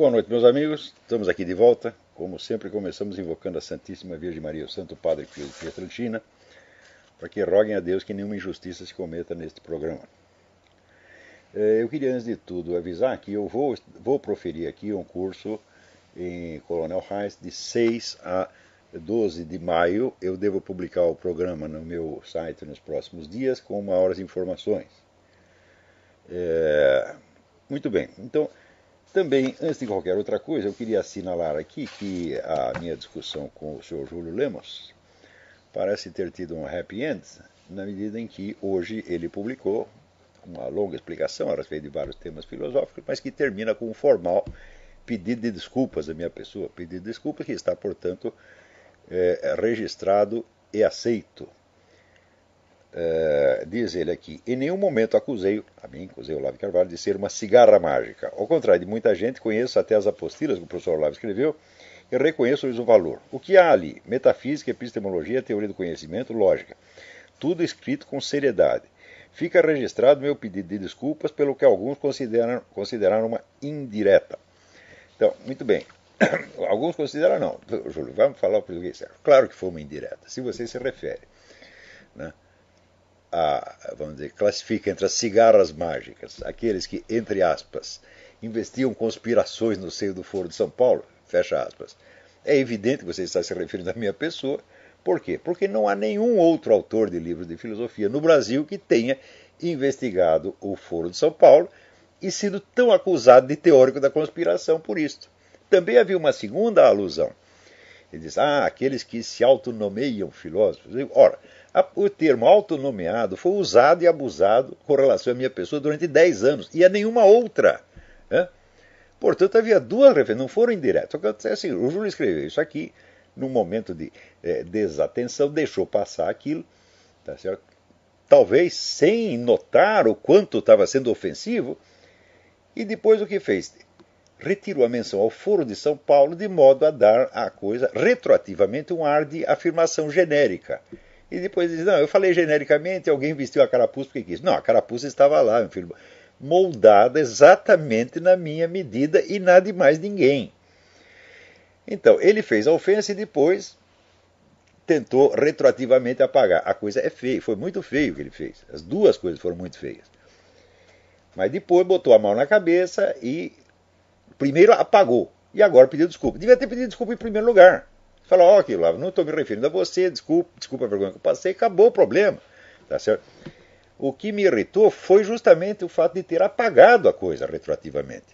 boa noite, meus amigos. Estamos aqui de volta. Como sempre, começamos invocando a Santíssima Virgem Maria, o Santo Padre Pio de Pietrelcina, para que roguem a Deus que nenhuma injustiça se cometa neste programa. Eu queria, antes de tudo, avisar que eu vou proferir aqui um curso em Coronel Reis de 6 a 12 de maio. Eu devo publicar o programa no meu site nos próximos dias com maiores informações. Muito bem, então, também, antes de qualquer outra coisa, eu queria assinalar aqui que a minha discussão com o Sr. Júlio Lemos parece ter tido um happy end, na medida em que hoje ele publicou uma longa explicação a respeito de vários temas filosóficos, mas que termina com um formal pedido de desculpas da minha pessoa. Pedido de desculpas que está, portanto, registrado e aceito. Diz ele aqui: em nenhum momento acusei o Olavo Carvalho, de ser uma cigarra mágica. Ao contrário de muita gente, conheço até as apostilas que o professor Olavo escreveu e reconheço-lhes o valor. O que há ali? Metafísica, epistemologia, teoria do conhecimento, lógica. Tudo escrito com seriedade. Fica registrado meu pedido de desculpas pelo que alguns consideraram uma indireta. Então, muito bem. Alguns consideram não. Júlio, vamos falar o português certo. Claro que foi uma indireta, se você se refere, né? Vamos dizer, classifica entre as cigarras mágicas, aqueles que, entre aspas, investiam conspirações no seio do Foro de São Paulo, fecha aspas. É evidente que você está se referindo à minha pessoa. Por quê? Porque não há nenhum outro autor de livros de filosofia no Brasil que tenha investigado o Foro de São Paulo e sido tão acusado de teórico da conspiração por isto. Também havia uma segunda alusão. Ele diz, aqueles que se autonomeiam filósofos. Ora, o termo autonomeado foi usado e abusado com relação à minha pessoa durante 10 anos e a nenhuma outra. Né? Portanto, havia duas referências, não foram indiretas. Assim, o Júlio escreveu isso aqui, num momento de desatenção, deixou passar aquilo, tá certo? Talvez sem notar o quanto estava sendo ofensivo, e depois o que fez? Retirou a menção ao Foro de São Paulo de modo a dar à coisa, retroativamente, um ar de afirmação genérica. E depois diz, não, eu falei genericamente, alguém vestiu a carapuça porque quis. Não, a carapuça estava lá, meu filho, moldada exatamente na minha medida e na de mais ninguém. Então, ele fez a ofensa e depois tentou retroativamente apagar. A coisa é feia, foi muito feio o que ele fez. As duas coisas foram muito feias. Mas depois botou a mão na cabeça e primeiro apagou. E agora pediu desculpa. Devia ter pedido desculpa em primeiro lugar. Falou, aqui, Olavo, não estou me referindo a você, desculpa a vergonha que eu passei, acabou o problema. Tá certo? O que me irritou foi justamente o fato de ter apagado a coisa retroativamente.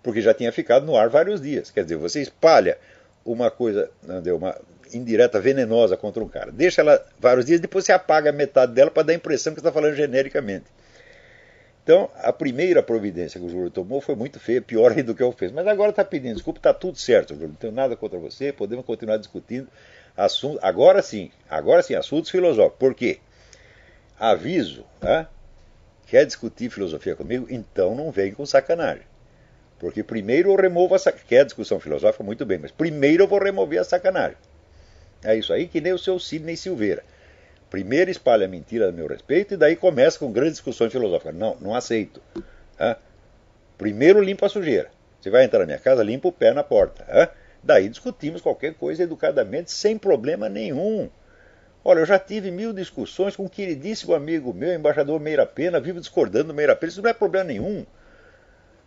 Porque já tinha ficado no ar vários dias. Quer dizer, você espalha uma coisa, uma indireta venenosa contra um cara, deixa ela vários dias, depois você apaga metade dela para dar a impressão que você está falando genericamente. Então, a primeira providência que o Júlio tomou foi muito feia, pior ainda do que eu fiz. Mas agora está pedindo desculpa, está tudo certo, Júlio. Não tenho nada contra você, podemos continuar discutindo assuntos. Agora sim, assuntos filosóficos. Por quê? Aviso, quer discutir filosofia comigo? Então não vem com sacanagem. Porque primeiro eu removo quer discussão filosófica, muito bem, mas primeiro eu vou remover a sacanagem. É isso aí que nem o seu Sidney Silveira. Primeiro espalha mentira a meu respeito e daí começa com grandes discussões filosóficas. Não, não aceito. Primeiro limpa a sujeira. Você vai entrar na minha casa, limpa o pé na porta. Daí discutimos qualquer coisa educadamente, sem problema nenhum. Olha, eu já tive 1000 discussões com um queridíssimo amigo meu, embaixador Meira Pena, vivo discordando do Meira Pena. Isso não é problema nenhum.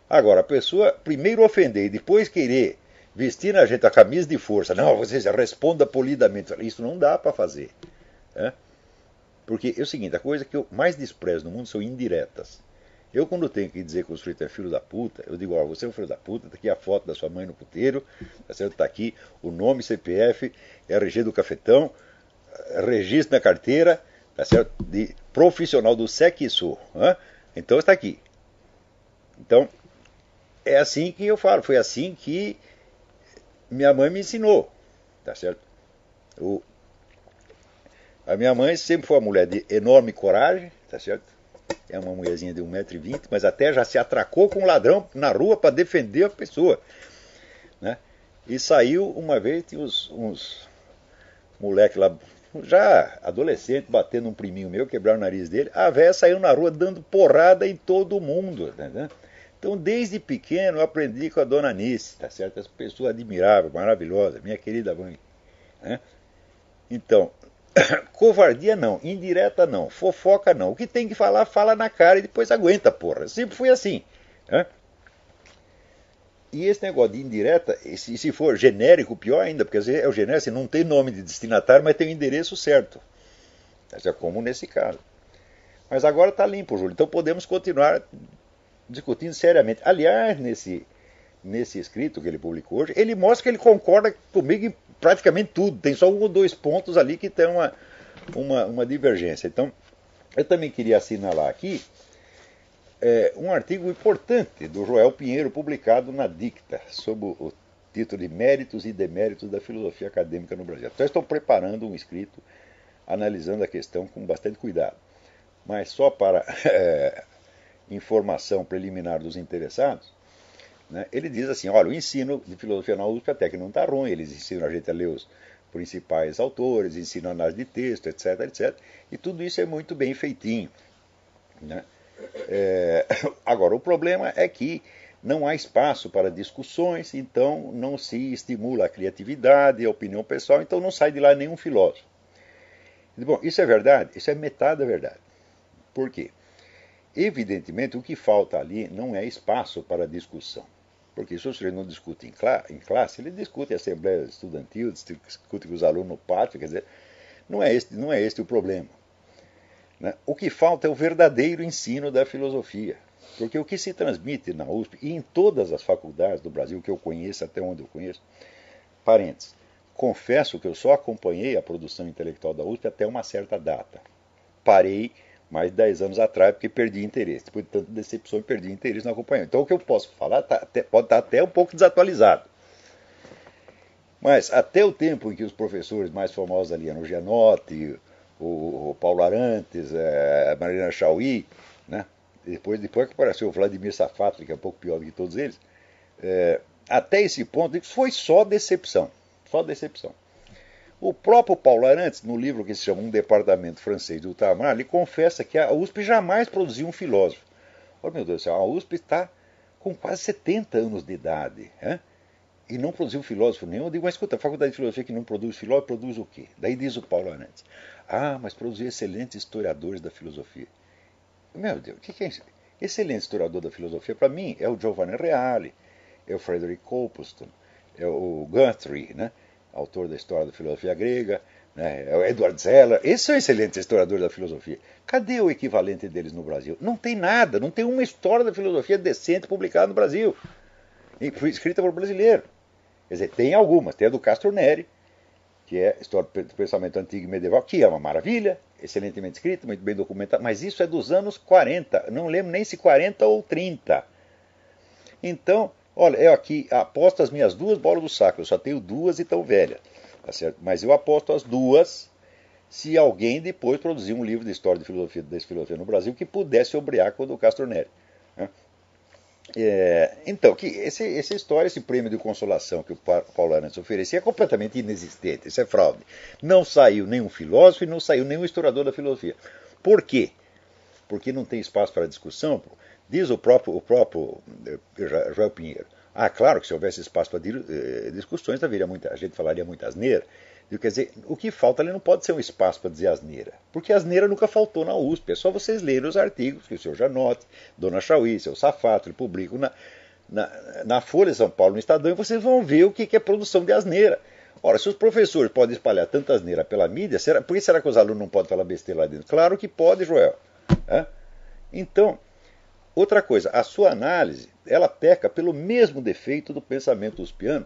Agora, a pessoa primeiro ofender e depois querer vestir na gente a camisa de força. Não, você responda polidamente. Isso não dá para fazer. Porque é o seguinte, a coisa que eu mais desprezo no mundo são indiretas. Eu, quando tenho que dizer que o sujeito é filho da puta, eu digo, você é um filho da puta, está aqui a foto da sua mãe no puteiro, está aqui o nome, CPF, RG do cafetão, registro na carteira, tá certo? De profissional do Sequisu. Então está aqui. Então, é assim que eu falo, foi assim que minha mãe me ensinou, tá certo? A minha mãe sempre foi uma mulher de enorme coragem, tá certo? É uma mulherzinha de 1,20 m, mas até já se atracou com um ladrão na rua para defender a pessoa, né? E saiu uma vez, tinha uns moleques lá, já adolescente, batendo um priminho meu, quebraram o nariz dele. A véia saiu na rua dando porrada em todo mundo, né? Então, desde pequeno, eu aprendi com a dona Anice, tá certo? Essa pessoa admirável, maravilhosa, minha querida mãe. Né? Então, covardia não, indireta não, fofoca não. O que tem que falar, fala na cara e depois aguenta, porra. Eu sempre fui assim. Né? E esse negócio de indireta, se for genérico, pior ainda, porque às vezes é o genérico, assim, não tem nome de destinatário, mas tem o endereço certo. É como nesse caso. Mas agora está limpo, Júlio. Então podemos continuar discutindo seriamente. Aliás, nesse escrito que ele publicou hoje, ele mostra que ele concorda comigo em praticamente tudo. Tem só um ou dois pontos ali que tem uma divergência. Então, eu também queria assinalar aqui um artigo importante do Joel Pinheiro, publicado na Dicta, sob o título de Méritos e Deméritos da Filosofia Acadêmica no Brasil. Então, estou preparando um escrito analisando a questão com bastante cuidado. Mas só para informação preliminar dos interessados, né, ele diz assim, olha, o ensino de filosofia na USP até que não está ruim, eles ensinam a gente a ler os principais autores, ensinam análise de texto, etc, etc, e tudo isso é muito bem feitinho. Né? Agora, o problema é que não há espaço para discussões, então não se estimula a criatividade, a opinião pessoal, então não sai de lá nenhum filósofo. Bom, isso é verdade? Isso é metade da verdade. Por quê? Evidentemente, o que falta ali não é espaço para discussão. Porque se o sujeito não discute em classe, ele discute em assembleia estudantil, discute com os alunos no pátio, quer dizer, não é este o problema. Né? O que falta é o verdadeiro ensino da filosofia. Porque o que se transmite na USP e em todas as faculdades do Brasil que eu conheço, até onde eu conheço, parênteses, confesso que eu só acompanhei a produção intelectual da USP até uma certa data. Parei mais de 10 anos atrás porque perdi interesse. Depois de tanta decepção, perdi interesse no acompanhamento. Então o que eu posso falar pode estar até um pouco desatualizado. Mas até o tempo em que os professores mais famosos ali eram o Gianotti, o Paulo Arantes, a Marina Chauí, né? depois que apareceu o Vladimir Safatli, que é um pouco pior do que todos eles, até esse ponto foi só decepção. Só decepção. O próprio Paulo Arantes, no livro que se chama Um Departamento Francês do Ultramar, ele confessa que a USP jamais produziu um filósofo. Oh, meu Deus do céu, a USP está com quase 70 anos de idade, e não produziu filósofo nenhum. Eu digo, mas escuta, a Faculdade de Filosofia que não produz filósofo, produz o quê? Daí diz o Paulo Arantes, mas produziu excelentes historiadores da filosofia. Meu Deus, o que é isso? Excelente historiador da filosofia, para mim, é o Giovanni Reale, é o Frederick Copleston, é o Guthrie, né? Autor da História da Filosofia Grega, né? É o Edward Zeller. Esses são excelentes historiadores da filosofia. Cadê o equivalente deles no Brasil? Não tem nada, não tem uma história da filosofia decente publicada no Brasil, escrita por brasileiro. Quer dizer, tem algumas, tem a do Castro Neri, que é História do Pensamento Antigo e Medieval, que é uma maravilha, excelentemente escrita, muito bem documentada, mas isso é dos anos 40, não lembro nem se 40 ou 30. Então, olha, eu aqui aposto as minhas duas bolas do saco, eu só tenho duas e tão velhas, tá certo? Mas eu aposto as duas se alguém depois produzir um livro de história de filosofia no Brasil que pudesse obriar com o do Castro Neri. Né? Então, essa história, esse prêmio de consolação que o Paulo Arantes oferecia é completamente inexistente, isso é fraude. Não saiu nenhum filósofo e não saiu nenhum historiador da filosofia. Por quê? Porque não tem espaço para discussão. Diz o próprio Joel Pinheiro. Claro que se houvesse espaço para discussões, a gente falaria muita asneira. Quer dizer, o que falta ali não pode ser um espaço para dizer asneira. Porque asneira nunca faltou na USP. É só vocês lerem os artigos que o senhor Janotti, Dona Chauí, seu Safato, publicam na Folha de São Paulo, no Estadão, e vocês vão ver o que é produção de asneira. Ora, se os professores podem espalhar tanta asneira pela mídia, por que será que os alunos não podem falar besteira lá dentro? Claro que pode, Joel. Então, outra coisa, a sua análise, ela peca pelo mesmo defeito do pensamento uspiano,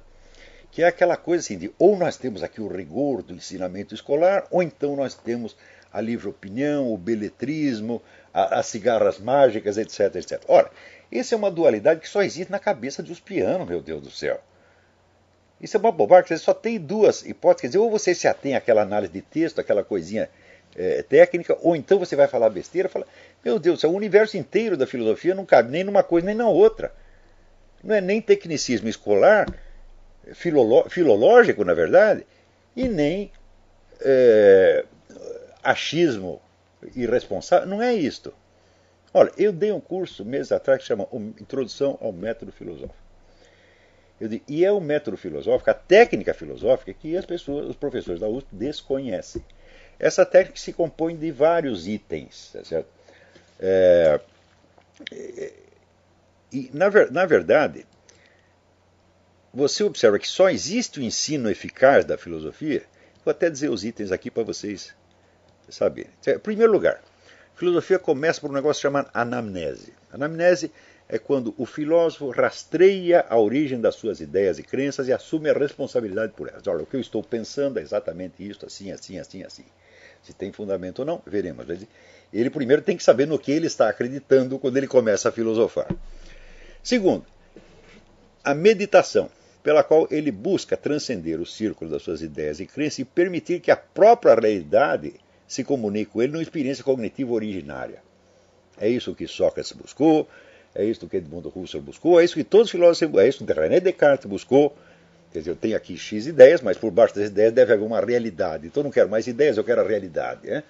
que é aquela coisa assim de ou nós temos aqui o rigor do ensinamento escolar, ou então nós temos a livre opinião, o beletrismo, as cigarras mágicas, etc, etc. Ora, essa é uma dualidade que só existe na cabeça de uspiano, meu Deus do céu. Isso é uma bobagem, você só tem duas hipóteses, quer dizer, ou você se atém àquela análise de texto, aquela coisinha técnica, ou então você vai falar besteira, meu Deus do céu, o universo inteiro da filosofia não cabe nem numa coisa nem na outra. Não é nem tecnicismo escolar, filológico, na verdade, e nem achismo irresponsável. Não é isto. Olha, eu dei um curso meses atrás que chama Introdução ao Método Filosófico. E é o método filosófico, a técnica filosófica que as pessoas, os professores da USP desconhecem. Essa técnica se compõe de vários itens, tá certo? E na verdade, você observa que só existe o ensino eficaz da filosofia. Vou até dizer os itens aqui para vocês saberem. Em primeiro lugar, a filosofia começa por um negócio chamado anamnese. Anamnese é quando o filósofo rastreia a origem das suas ideias e crenças e assume a responsabilidade por elas. Olha, o que eu estou pensando é exatamente isso, assim, assim, assim, assim. Se tem fundamento ou não, veremos. Ele primeiro tem que saber no que ele está acreditando quando ele começa a filosofar. Segundo, a meditação, pela qual ele busca transcender o círculo das suas ideias e crenças e permitir que a própria realidade se comunique com ele numa experiência cognitiva originária. É isso que Sócrates buscou, é isso que Edmundo Husserl buscou, é isso que todos os filósofos, é isso que René Descartes buscou. Quer dizer, eu tenho aqui X ideias, mas por baixo das ideias deve haver uma realidade. Então eu não quero mais ideias, eu quero a realidade. Né?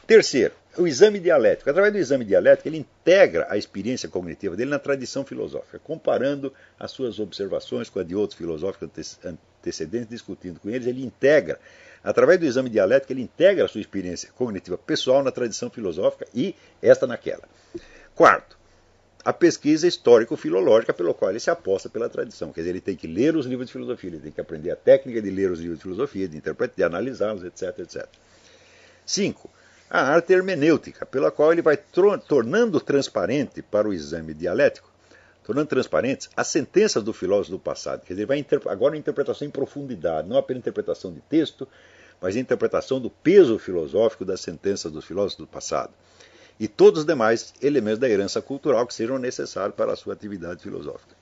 Terceiro, o exame dialético. Através do exame dialético, ele integra a experiência cognitiva dele na tradição filosófica, comparando as suas observações com a de outros filosóficos antecedentes, discutindo com eles. Ele integra, através do exame dialético, ele integra a sua experiência cognitiva pessoal na tradição filosófica e esta naquela. Quarto, a pesquisa histórico-filológica pelo qual ele se aposta pela tradição. Quer dizer, ele tem que ler os livros de filosofia, ele tem que aprender a técnica de ler os livros de filosofia, de interpretar, de analisá-los, etc, etc. 5. A arte hermenêutica, pela qual ele vai tornando transparente para o exame dialético, tornando transparentes as sentenças do filósofo do passado. Quer dizer, ele vai agora uma interpretação em profundidade, não apenas interpretação de texto, mas a interpretação do peso filosófico das sentenças dos filósofos do passado. E todos os demais elementos da herança cultural que sejam necessários para a sua atividade filosófica.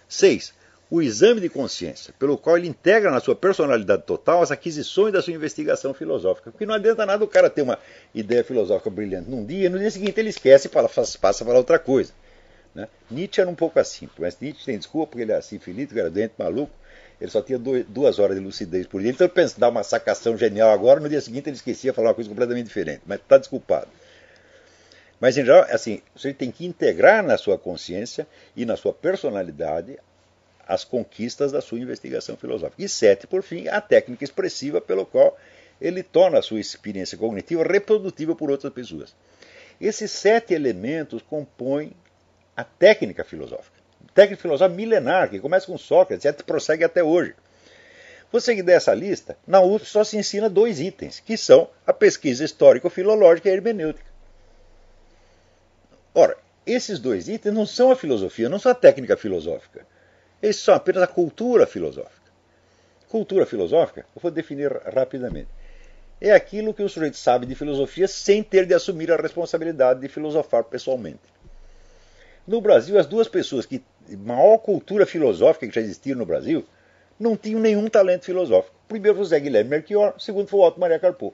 6. O exame de consciência, pelo qual ele integra na sua personalidade total as aquisições da sua investigação filosófica. Porque não adianta nada o cara ter uma ideia filosófica brilhante num dia e no dia seguinte ele esquece e passa para outra coisa. Né? Nietzsche era um pouco assim, mas Nietzsche tem desculpa porque ele era assim, filito, era doente, maluco. Ele só tinha 2 horas de lucidez por dia. Então ele pensa, dar uma sacação genial agora, no dia seguinte ele esquecia falar uma coisa completamente diferente. Mas está desculpado. Mas, em geral, assim, você tem que integrar na sua consciência e na sua personalidade as conquistas da sua investigação filosófica. E 7, por fim, a técnica expressiva pelo qual ele torna a sua experiência cognitiva reprodutível por outras pessoas. Esses 7 elementos compõem a técnica filosófica. Técnica filosófica milenar, que começa com Sócrates e prossegue até hoje. Você que der essa lista, na USP só se ensina 2 itens, que são a pesquisa histórico-filológica e a hermenêutica. Ora, esses 2 itens não são a filosofia, não são a técnica filosófica. Eles são apenas a cultura filosófica. Cultura filosófica, eu vou definir rapidamente. É aquilo que o sujeito sabe de filosofia sem ter de assumir a responsabilidade de filosofar pessoalmente. No Brasil, as 2 pessoas que maior cultura filosófica que já existiram no Brasil não tinham nenhum talento filosófico. O primeiro foi o Zé Guilherme Melchior, o segundo foi o Otto Maria Carpo.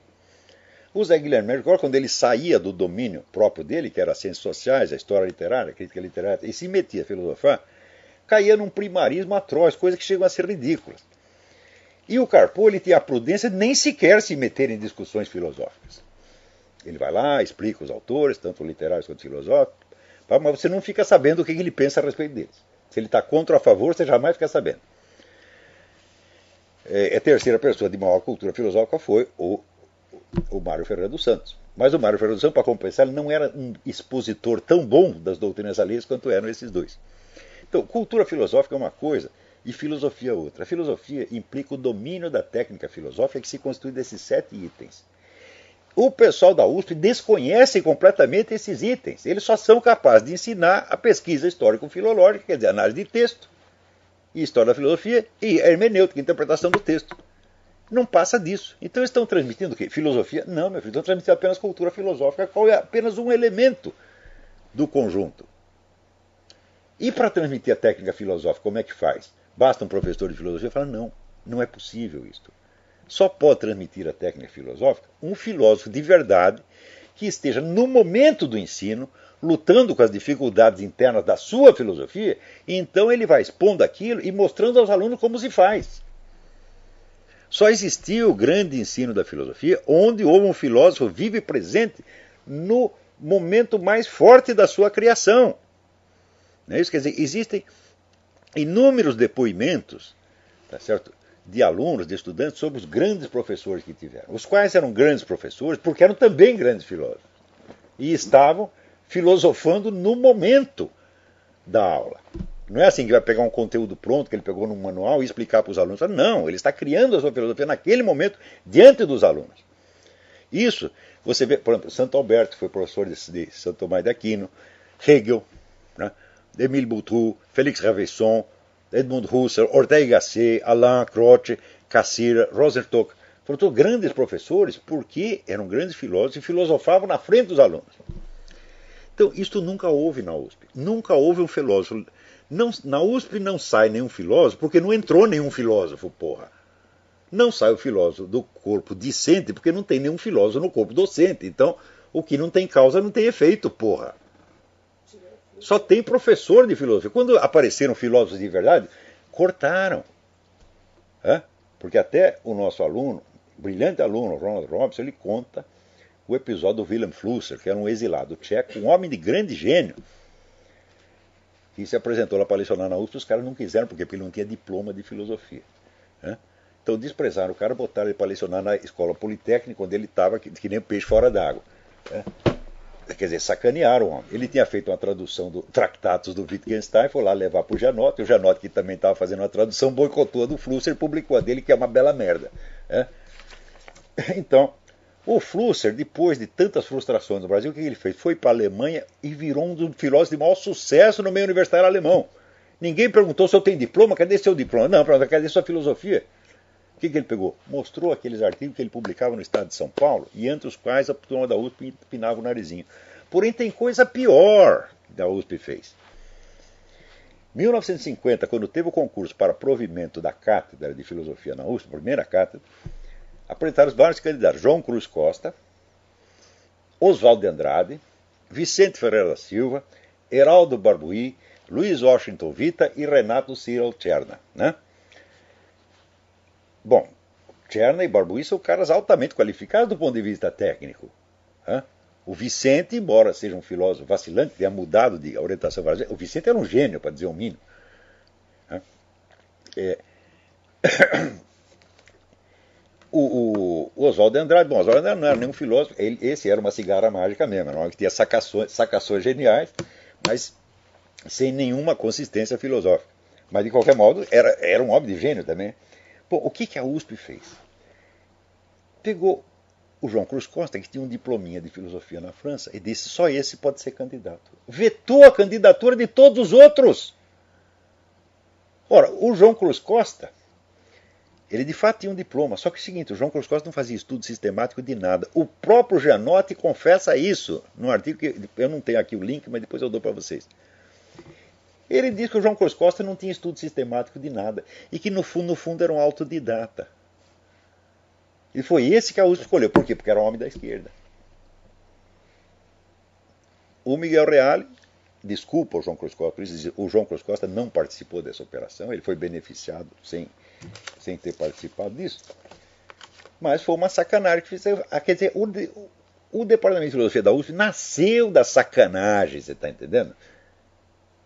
O Zé Guilherme Melchior, quando ele saía do domínio próprio dele, que era as ciências sociais, a história literária, a crítica literária, e se metia a filosofar, caía num primarismo atroz, coisas que chegam a ser ridículas. E o Carpo, ele tinha a prudência de nem sequer se meter em discussões filosóficas. Ele vai lá, explica os autores, tanto literários quanto filosóficos, mas você não fica sabendo o que ele pensa a respeito deles. Se ele está contra ou a favor, você jamais fica sabendo. A terceira pessoa de maior cultura filosófica foi o Mário Ferreira dos Santos. Mas o Mário Ferreira dos Santos, para compensar, ele não era um expositor tão bom das doutrinas alheias quanto eram esses 2. Então, cultura filosófica é uma coisa e filosofia é outra. A filosofia implica o domínio da técnica filosófica que se constitui desses 7 itens. O pessoal da USP desconhece completamente esses itens. Eles só são capazes de ensinar a pesquisa histórico-filológica, quer dizer, análise de texto, e história da filosofia, e a hermenêutica, a interpretação do texto. Não passa disso. Então eles estão transmitindo o quê? Filosofia? Não, meu filho, estão transmitindo apenas cultura filosófica, qual é apenas um elemento do conjunto. E para transmitir a técnica filosófica, como é que faz? Basta um professor de filosofia falar, não, não é possível isto. Só pode transmitir a técnica filosófica um filósofo de verdade que esteja no momento do ensino, lutando com as dificuldades internas da sua filosofia, e então ele vai expondo aquilo e mostrando aos alunos como se faz. Só existiu o grande ensino da filosofia onde houve um filósofo vivo e presente no momento mais forte da sua criação. Não é isso? Quer dizer, existem inúmeros depoimentos, tá certo, de alunos, de estudantes, sobre os grandes professores que tiveram. Os quais eram grandes professores porque eram também grandes filósofos. E estavam filosofando no momento da aula. Não é assim que vai pegar um conteúdo pronto que ele pegou num manual e explicar para os alunos. Não, ele está criando a sua filosofia naquele momento diante dos alunos. Isso, você vê, por exemplo, Santo Alberto foi professor de Santo Tomás de Aquino, Hegel, né, Émile Boutroux, Félix Ravesson, Edmund Husserl, Ortega y Gasset, Alain, Croce, Cassirer, Rosenstock. Foram todos grandes professores porque eram grandes filósofos e filosofavam na frente dos alunos. Então, isto nunca houve na USP. Nunca houve um filósofo. Não, na USP não sai nenhum filósofo porque não entrou nenhum filósofo, porra. Não sai o filósofo do corpo discente porque não tem nenhum filósofo no corpo docente. Então, o que não tem causa não tem efeito, porra. Só tem professor de filosofia. Quando apareceram filósofos de verdade, cortaram. Porque até o nosso aluno, brilhante aluno, Ronald Robson, ele conta o episódio do Willem Flusser, que era um exilado tcheco, um homem de grande gênio, que se apresentou lá para lecionar na USP, os caras não quiseram, porque ele não tinha diploma de filosofia. Então desprezaram o cara, botaram ele para lecionar na escola politécnica, onde ele estava que nem peixe fora d'água. Quer dizer, sacanearam o homem. Ele tinha feito uma tradução do Tractatus do Wittgenstein, foi lá levar para o Janotti, que também estava fazendo uma tradução, boicotou a do Flusser e publicou a dele, que é uma bela merda. Então, o Flusser, depois de tantas frustrações no Brasil, o que ele fez? Foi para a Alemanha e virou um dos filósofos de maior sucesso no meio universitário alemão. Ninguém perguntou se eu tenho diploma, cadê seu diploma? Não, cadê sua filosofia? O que ele pegou? Mostrou aqueles artigos que ele publicava no Estado de São Paulo, e entre os quais a turma da USP empinava o narizinho. Porém, tem coisa pior que a USP fez. Em 1950, quando teve o concurso para provimento da cátedra de filosofia na USP, a primeira cátedra, apresentaram vários candidatos. João Cruz Costa, Oswaldo de Andrade, Vicente Ferreira da Silva, Heraldo Barbuí, Luiz Washington Vita e Renato Cyril Tcherna. Bom, Tcherna e Barbuí são caras altamente qualificados do ponto de vista técnico. O Vicente, embora seja um filósofo vacilante, tenha mudado de orientação várias vezes, o Vicente era um gênio, para dizer o mínimo. O Oswaldo de Andrade, Oswaldo de Andrade não era nenhum filósofo, esse era uma cigarra mágica mesmo, era um homem que tinha sacações geniais, mas sem nenhuma consistência filosófica. Mas, de qualquer modo, era um homem de gênio também. Bom, o que a USP fez? Pegou o João Cruz Costa, que tinha um diplominha de filosofia na França, e disse: só esse pode ser candidato. Vetou a candidatura de todos os outros. Ora, o João Cruz Costa, ele de fato tinha um diploma, só que é o seguinte, o João Cruz Costa não fazia estudo sistemático de nada. O próprio Janotti confessa isso, num artigo que eu não tenho aqui o link, mas depois eu dou para vocês. Ele diz que o João Cruz Costa não tinha estudo sistemático de nada, e que no fundo era um autodidata. E foi esse que a USP escolheu. Por quê? Porque era um homem da esquerda. O Miguel Reale, desculpa o João Cruz Costa, o João Cruz Costa não participou dessa operação, ele foi beneficiado sem ter participado disso. Mas foi uma sacanagem que fizeram. Quer dizer, o Departamento de Filosofia da USP nasceu da sacanagem, você está entendendo?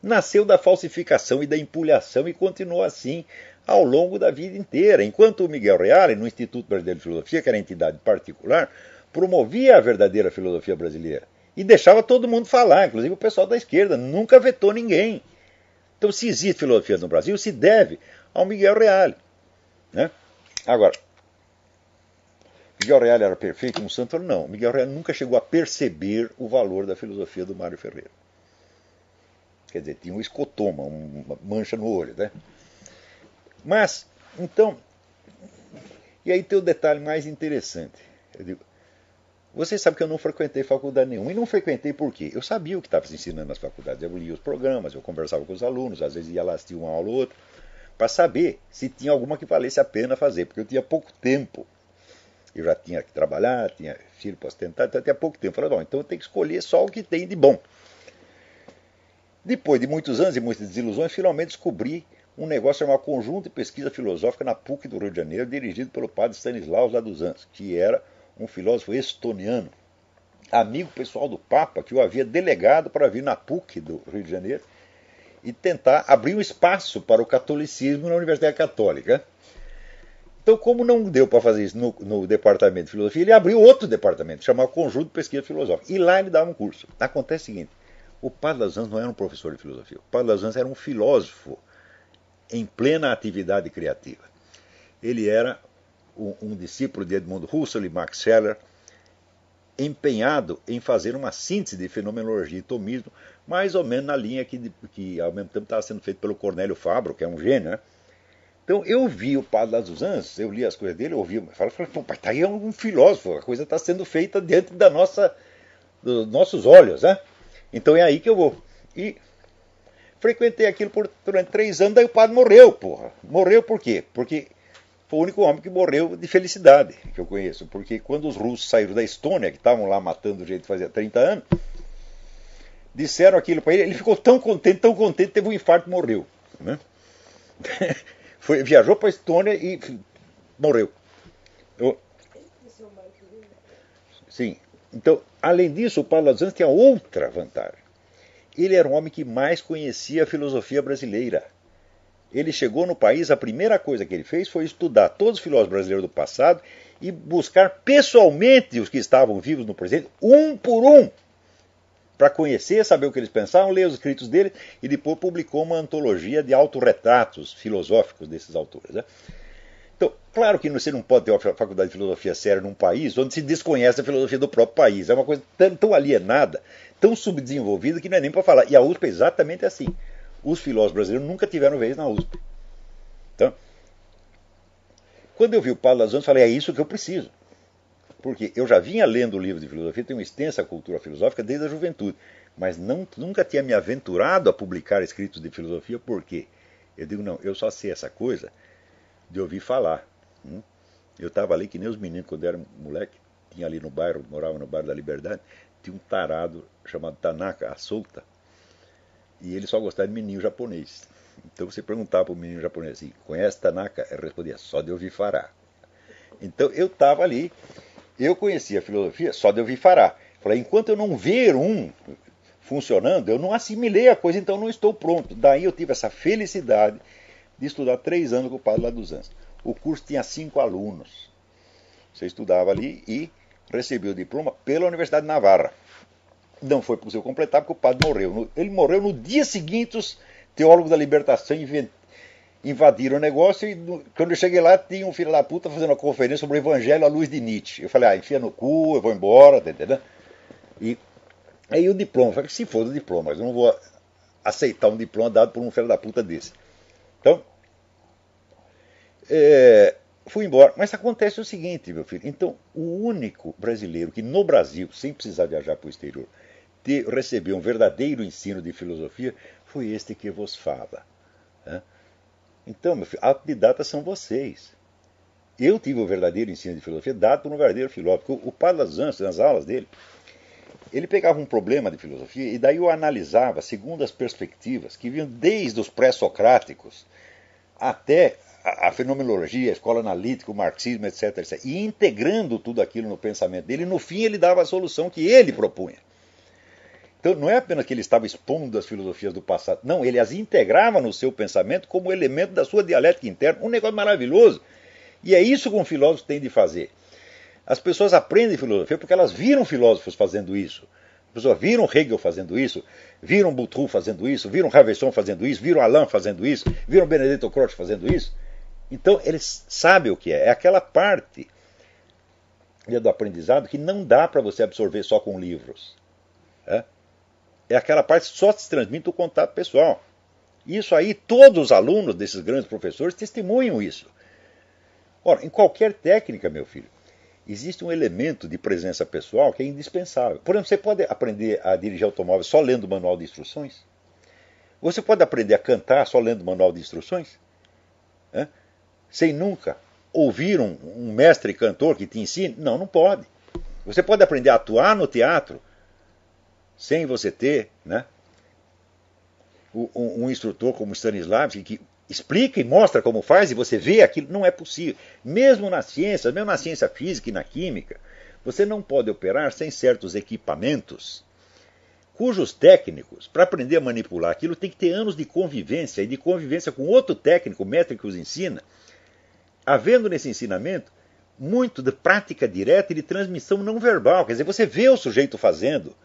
Nasceu da falsificação e da empulhação e continuou assim ao longo da vida inteira. Enquanto o Miguel Reale, no Instituto Brasileiro de Filosofia, que era entidade particular, promovia a verdadeira filosofia brasileira e deixava todo mundo falar, inclusive o pessoal da esquerda, nunca vetou ninguém. Então, se existe filosofia no Brasil, se deve ao Miguel Reale. Agora, Miguel Reale era perfeito, um santo? Não, Miguel Reale nunca chegou a perceber o valor da filosofia do Mário Ferreira. Quer dizer, tinha um escotoma, uma mancha no olho, Mas, então, e aí tem o detalhe mais interessante. Eu digo, vocês sabem que eu não frequentei faculdade nenhuma. E não frequentei por quê? Eu sabia o que estava se ensinando nas faculdades. Eu lia os programas, eu conversava com os alunos, às vezes ia lá assistir uma aula ou outra, para saber se tinha alguma que valesse a pena fazer, porque eu tinha pouco tempo. Eu já tinha que trabalhar, tinha filho para sustentar, então eu tinha pouco tempo. Eu falei, então eu tenho que escolher só o que tem de bom. Depois de muitos anos e muitas desilusões, finalmente descobri um negócio chamado Conjunto de Pesquisa Filosófica na PUC do Rio de Janeiro, dirigido pelo padre Stanisław Laduzans, que era um filósofo estoniano, amigo pessoal do Papa, que o havia delegado para vir na PUC do Rio de Janeiro e tentar abrir um espaço para o catolicismo na Universidade Católica. Então, como não deu para fazer isso no departamento de filosofia, ele abriu outro departamento, chamado Conjunto de Pesquisa Filosófica. E lá ele dava um curso. Acontece o seguinte, o Padre das Anjos não era um professor de filosofia. O Padre das Anjos era um filósofo em plena atividade criativa. Ele era um discípulo de Edmund Husserl e Max Scheler, empenhado em fazer uma síntese de fenomenologia e tomismo, mais ou menos na linha que ao mesmo tempo estava sendo feito pelo Cornélio Fabro, que é um gênio, né? Então eu vi o Padre das Anjos, eu li as coisas dele, eu ouvi, falei, pô, pai, tá aí um filósofo, a coisa está sendo feita diante dos nossos olhos, né? Então é aí que eu vou. E frequentei aquilo durante 3 anos, daí o padre morreu, porra. Morreu por quê? Porque foi o único homem que morreu de felicidade que eu conheço. Porque quando os russos saíram da Estônia, que estavam lá matando gente fazia 30 anos, disseram aquilo para ele, ele ficou tão contente, teve um infarto e morreu. Né? Viajou para a Estônia e morreu. Sim. Então, além disso, o Padre das Anjos tinha outra vantagem. Ele era um homem que mais conhecia a filosofia brasileira. Ele chegou no país, a primeira coisa que ele fez foi estudar todos os filósofos brasileiros do passado e buscar pessoalmente os que estavam vivos no presente, um por um, para conhecer, saber o que eles pensavam, ler os escritos dele, e depois publicou uma antologia de autorretratos filosóficos desses autores. Né? Então, claro que você não pode ter uma faculdade de filosofia séria num país onde se desconhece a filosofia do próprio país. É uma coisa tão alienada, tão subdesenvolvida, que não é nem para falar. E a USP é exatamente assim. Os filósofos brasileiros nunca tiveram vez na USP. Então, quando eu vi o Padre das Anjos, falei, é isso que eu preciso. Porque eu já vinha lendo livros de filosofia, tenho uma extensa cultura filosófica desde a juventude, mas nunca tinha me aventurado a publicar escritos de filosofia, por quê? Eu digo, não, eu só sei essa coisa de ouvir falar. Eu estava ali que nem os meninos, quando eu era moleque, tinha ali no bairro, morava no bairro da Liberdade, tinha um tarado chamado Tanaka, a Souta, e ele só gostava de menino japonês. Então você perguntava para o menino japonês assim, conhece Tanaka? Ele respondia, só de ouvir falar. Então eu estava ali, eu conhecia a filosofia só de ouvir falar. Falei, enquanto eu não ver um funcionando, eu não assimilei a coisa, então não estou pronto. Daí eu tive essa felicidade de estudar 3 anos com o Padre lá dos Anjos. O curso tinha 5 alunos. Você estudava ali e recebeu o diploma pela Universidade de Navarra. Não foi possível completar porque o padre morreu. Ele morreu no dia seguinte, os teólogos da libertação invadiram o negócio e quando eu cheguei lá tinha um filho da puta fazendo uma conferência sobre o Evangelho à luz de Nietzsche. Eu falei, enfia no cu, eu vou embora, tá entendendo? E aí o diploma, eu falei, se for o diploma, mas eu não vou aceitar um diploma dado por um filho da puta desse. Então, fui embora. Mas acontece o seguinte, meu filho. Então, o único brasileiro que no Brasil, sem precisar viajar para o exterior, recebeu um verdadeiro ensino de filosofia foi este que vos fala. Né? Então, meu filho, autodidatas são vocês. Eu tive o verdadeiro ensino de filosofia dado por um verdadeiro filósofo. O Padre das Anjos, nas aulas dele, ele pegava um problema de filosofia e daí o analisava segundo as perspectivas que vinham desde os pré-socráticos até a fenomenologia, a escola analítica, o marxismo, etc, etc. E integrando tudo aquilo no pensamento dele, no fim ele dava a solução que ele propunha. Então não é apenas que ele estava expondo as filosofias do passado, não, ele as integrava no seu pensamento como elemento da sua dialética interna, um negócio maravilhoso. E é isso que um filósofo tem de fazer. As pessoas aprendem filosofia porque elas viram filósofos fazendo isso. As pessoas viram Hegel fazendo isso, viram Boutroux fazendo isso, viram Raveson fazendo isso, viram Alain fazendo isso, viram Benedetto Croce fazendo isso. Então eles sabem o que é. É aquela parte do aprendizado que não dá para você absorver só com livros. É aquela parte que só se transmite o contato pessoal. Isso aí, todos os alunos desses grandes professores testemunham isso. Ora, em qualquer técnica, meu filho, existe um elemento de presença pessoal que é indispensável. Por exemplo, você pode aprender a dirigir automóvel só lendo o manual de instruções? Você pode aprender a cantar só lendo o manual de instruções? Sem nunca ouvir um mestre cantor que te ensine? Não, não pode. Você pode aprender a atuar no teatro sem você ter um instrutor como Stanislavski que explica e mostra como faz e você vê aquilo. Não é possível. Mesmo na ciência física e na química, Você não pode operar sem certos equipamentos cujos técnicos, para aprender a manipular aquilo, tem que ter anos de convivência e de convivência com outro técnico, mestre que os ensina, havendo nesse ensinamento muito de prática direta e de transmissão não verbal. Quer dizer, você vê o sujeito fazendo,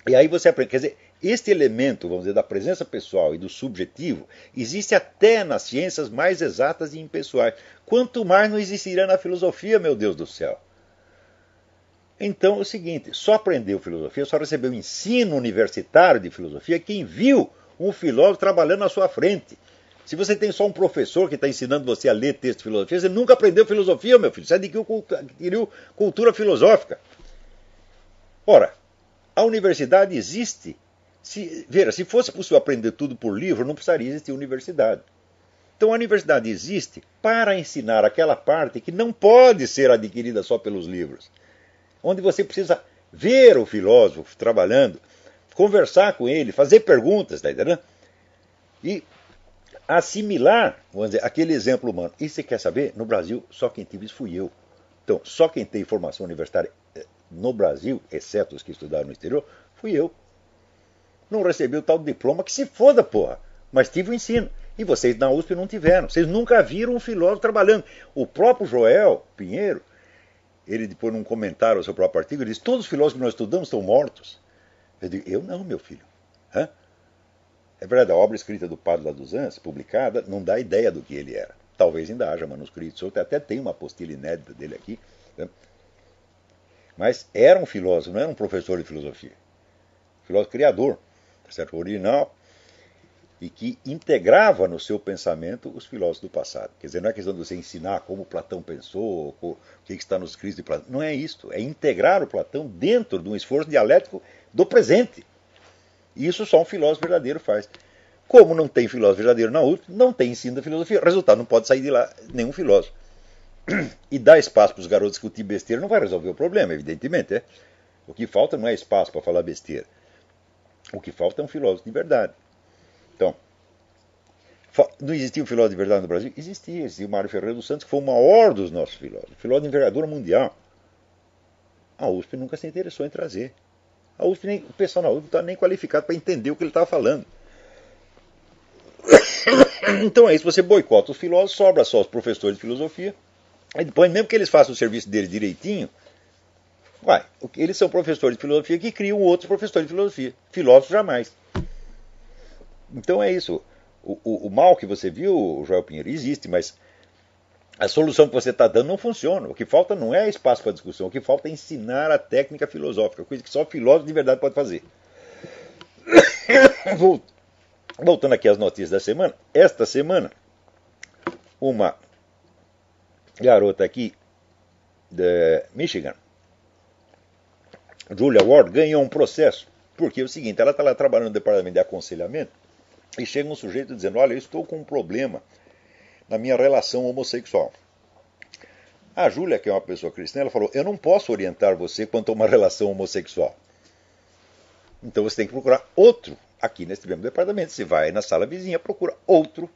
e aí você aprende. Quer dizer, este elemento, vamos dizer, da presença pessoal e do subjetivo, existe até nas ciências mais exatas e impessoais. Quanto mais não existirá na filosofia, meu Deus do céu. Então é o seguinte, só aprendeu filosofia, só recebeu ensino universitário de filosofia quem viu um filósofo trabalhando na sua frente. Se você tem só um professor que está ensinando você a ler texto de filosofia, você nunca aprendeu filosofia, meu filho. Você adquiriu cultura filosófica. Ora, a universidade existe. Se fosse possível aprender tudo por livro, não precisaria existir universidade. Então a universidade existe para ensinar aquela parte que não pode ser adquirida só pelos livros. Onde você precisa ver o filósofo trabalhando, conversar com ele, fazer perguntas, tá entendendo? E assimilar, vamos dizer, aquele exemplo humano. E você quer saber? No Brasil, só quem teve isso fui eu. Então, só quem tem formação universitária no Brasil, exceto os que estudaram no exterior, fui eu. Não recebi o tal diploma que se foda, porra. Mas tive o ensino. E vocês na USP não tiveram. Vocês nunca viram um filósofo trabalhando. O próprio Joel Pinheiro, ele depois num comentário ao seu próprio artigo, ele diz, todos os filósofos que nós estudamos estão mortos. Eu digo, eu não, meu filho. É verdade, a obra escrita do Padre dos Anjos, publicada, não dá ideia do que ele era. Talvez ainda haja manuscritos, até tem uma apostila inédita dele aqui. Mas era um filósofo, não era um professor de filosofia. Filósofo criador, certo? Original, e que integrava no seu pensamento os filósofos do passado. Quer dizer, não é questão de você ensinar como Platão pensou, o que está nos escritos de Platão. Não é isso. É integrar o Platão dentro de um esforço dialético do presente. E isso só um filósofo verdadeiro faz. Como não tem filósofo verdadeiro na USP, não tem ensino da filosofia. Resultado, não pode sair de lá nenhum filósofo. E dar espaço para os garotos discutir besteira não vai resolver o problema, evidentemente. O que falta não é espaço para falar besteira. O que falta é um filósofo de verdade. Então, não existia um filósofo de verdade no Brasil? Existia o Mário Ferreira dos Santos, que foi o maior dos nossos filósofos, filósofo de envergadura mundial. A USP nunca se interessou em trazer. A USP o pessoal na USP não está nem qualificado para entender o que ele estava falando. Então é isso, você boicota os filósofos, sobra só os professores de filosofia, e depois, mesmo que eles façam o serviço deles direitinho, eles são professores de filosofia que criam outros professores de filosofia. Filósofos jamais. Então é isso. O mal que você viu, Joel Pinheiro, existe, mas a solução que você está dando não funciona. O que falta não é espaço para discussão, o que falta é ensinar a técnica filosófica, coisa que só filósofo de verdade pode fazer. Voltando aqui às notícias da semana, esta semana, uma garota aqui de Michigan, Julia Ward, ganhou um processo, porque é o seguinte, ela está lá trabalhando no departamento de aconselhamento, e chega um sujeito dizendo, olha, eu estou com um problema na minha relação homossexual. A Júlia, que é uma pessoa cristã, ela falou, eu não posso orientar você quanto a uma relação homossexual. Então você tem que procurar outro, aqui nesse mesmo departamento. Você vai na sala vizinha, procura outro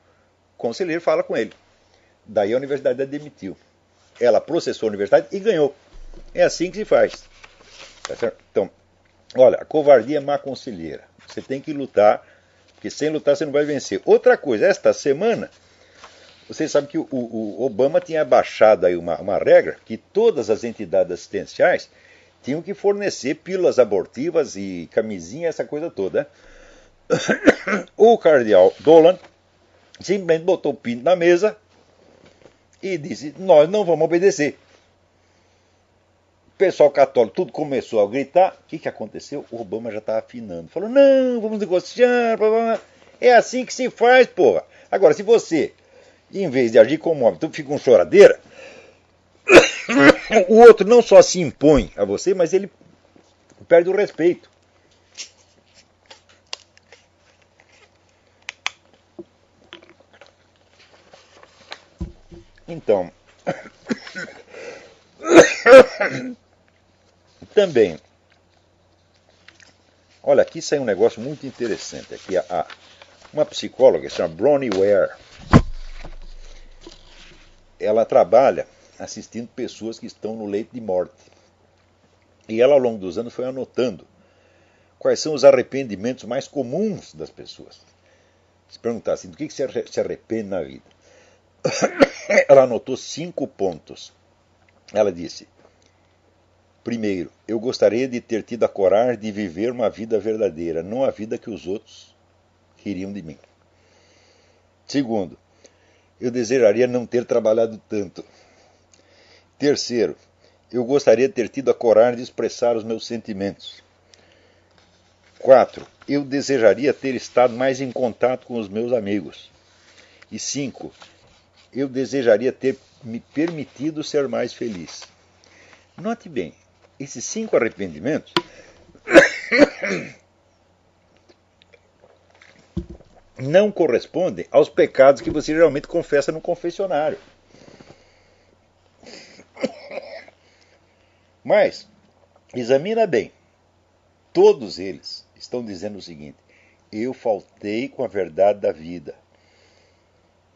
conselheiro, fala com ele. Daí a universidade a demitiu. Ela processou a universidade e ganhou. É assim que se faz. Tá certo? Então, olha, a covardia é má conselheira. Você tem que lutar, porque sem lutar você não vai vencer. Outra coisa, esta semana, vocês sabem que o Obama tinha baixado aí uma regra que todas as entidades assistenciais tinham que fornecer pílulas abortivas e camisinha, essa coisa toda. O cardeal Dolan simplesmente botou o pinto na mesa e disse, nós não vamos obedecer. O pessoal católico tudo começou a gritar. O que aconteceu? O Obama já estava afinando. Falou, não, vamos negociar. Blá, blá, blá. É assim que se faz, porra. Agora, se você, em vez de agir como homem, tu fica com choradeira, o outro não só se impõe a você, mas ele perde o respeito. Então, também, olha, aqui sai um negócio muito interessante. Aqui uma psicóloga que se chama Bronnie Ware, ela trabalha assistindo pessoas que estão no leito de morte. E ela, ao longo dos anos, foi anotando quais são os arrependimentos mais comuns das pessoas. Se perguntar assim, do que se arrepende na vida? Ela anotou 5 pontos. Ela disse: primeiro, eu gostaria de ter tido a coragem de viver uma vida verdadeira, não a vida que os outros queriam de mim. Segundo, eu desejaria não ter trabalhado tanto. Terceiro, eu gostaria de ter tido a coragem de expressar os meus sentimentos. 4. Eu desejaria ter estado mais em contato com os meus amigos. E 5. Eu desejaria ter me permitido ser mais feliz. Note bem, esses 5 arrependimentos não correspondem aos pecados que você geralmente confessa no confessionário. Mas, examina bem, todos eles estão dizendo o seguinte: eu faltei com a verdade da vida.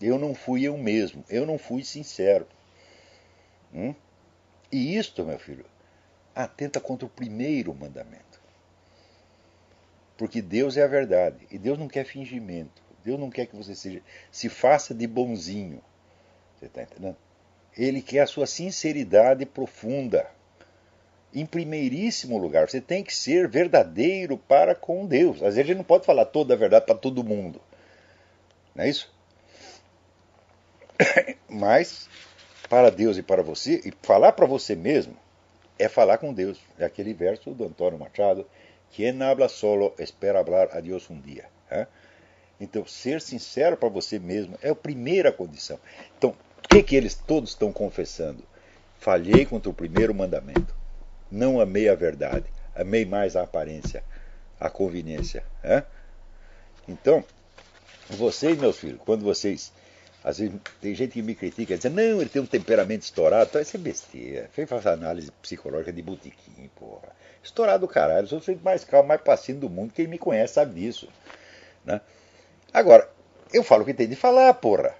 Eu não fui eu mesmo, eu não fui sincero. E isto, meu filho, atenta contra o primeiro mandamento. Porque Deus é a verdade, e Deus não quer fingimento. Deus não quer que você se faça de bonzinho. Você está entendendo? Ele quer a sua sinceridade profunda. Em primeiríssimo lugar, você tem que ser verdadeiro para com Deus. Às vezes a gente não pode falar toda a verdade para todo mundo. Não é isso? Mas, para Deus e para você, e falar para você mesmo, é falar com Deus. É aquele verso do Antônio Machado: quien habla solo espera hablar a Dios un día. Então, ser sincero para você mesmo é a primeira condição. Então, o que eles todos estão confessando? Falhei contra o primeiro mandamento. Não amei a verdade. Amei mais a aparência, a conveniência. Então, vocês, meus filhos, quando vocês... Às vezes tem gente que me critica, dizendo: não, ele tem um temperamento estourado. Então, isso é besteira. Vem fazer análise psicológica de botequim, porra. Estourado do caralho. Eu sou o sujeito mais calmo, mais passivo do mundo. Quem me conhece sabe disso. Né? Agora, eu falo o que tem de falar, porra.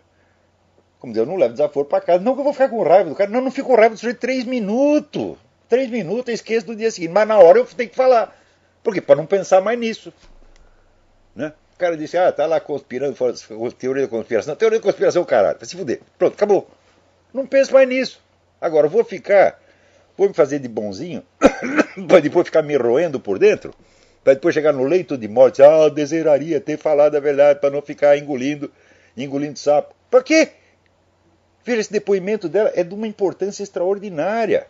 Como diz, eu não levo desaforo pra casa. Não que eu vou ficar com raiva do cara. Não fico com raiva do sujeito 3 minutos. 3 minutos eu esqueço do dia seguinte. Mas na hora eu tenho que falar. Por quê? Para não pensar mais nisso. Né? O cara disse: tá lá conspirando, teoria da conspiração. Teoria da conspiração, caralho. Vai se fuder. Pronto, acabou. Não penso mais nisso. Agora, vou me fazer de bonzinho, para depois ficar me roendo por dentro, para depois chegar no leito de morte: desejaria ter falado a verdade para não ficar engolindo sapo. Para quê? Veja, esse depoimento dela é de uma importância extraordinária.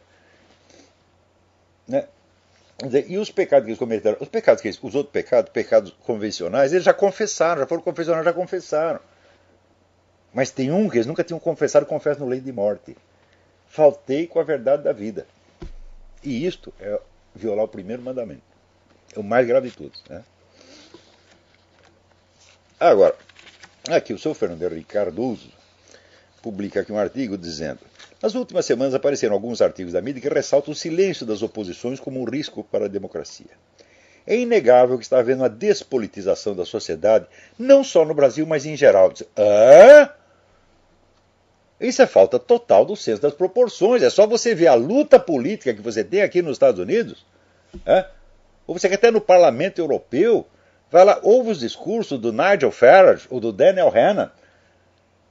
Né? E os pecados que eles cometeram, os outros pecados convencionais, eles já confessaram, já foram confessionários, já confessaram. Mas tem um que eles nunca tinham confessado, confessam no leito de morte. Faltei com a verdade da vida. E isto é violar o primeiro mandamento. É o mais grave de todos. Né? Agora, aqui o seu Fernando Henrique Cardoso publica aqui um artigo dizendo: nas últimas semanas apareceram alguns artigos da mídia que ressaltam o silêncio das oposições como um risco para a democracia. É inegável que está havendo uma despolitização da sociedade, não só no Brasil, mas em geral. Isso é falta total do senso das proporções. É só você ver a luta política que você tem aqui nos Estados Unidos. Ou você quer até no Parlamento Europeu, vai lá, ouve os discursos do Nigel Farage ou do Daniel Hannan,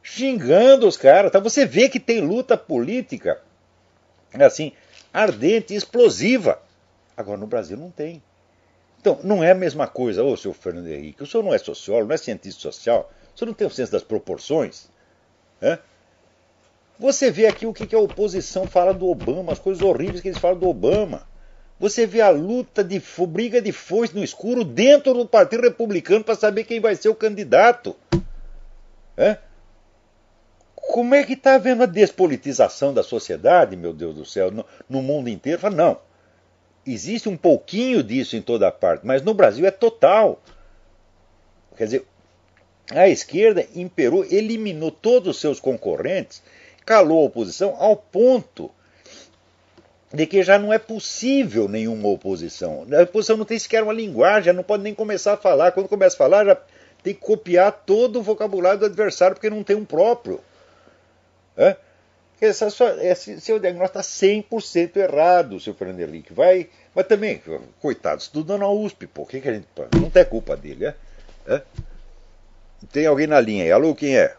xingando os caras. Então você vê que tem luta política assim, ardente, explosiva. Agora no Brasil não tem. Então não é a mesma coisa. Senhor Fernando Henrique, o senhor não é sociólogo, não é cientista social, o senhor não tem o senso das proporções. Você vê aqui o que a oposição fala do Obama, as coisas horríveis que eles falam do Obama. Você vê a luta briga de foice no escuro dentro do Partido Republicano para saber quem vai ser o candidato. Como é que está havendo a despolitização da sociedade, meu Deus do céu, no mundo inteiro? Fala, não, existe um pouquinho disso em toda parte, mas no Brasil é total. Quer dizer, a esquerda imperou, eliminou todos os seus concorrentes, calou a oposição ao ponto de que já não é possível nenhuma oposição. A oposição não tem sequer uma linguagem, já não pode nem começar a falar. Quando começa a falar, já tem que copiar todo o vocabulário do adversário, porque não tem um próprio. Seu diagnóstico está 100% errado, seu Fernando Henrique. Vai, mas também, coitado, estudando na USP, pô. Que a gente, não tem culpa dele, é? Tem alguém na linha aí. Alô, quem é?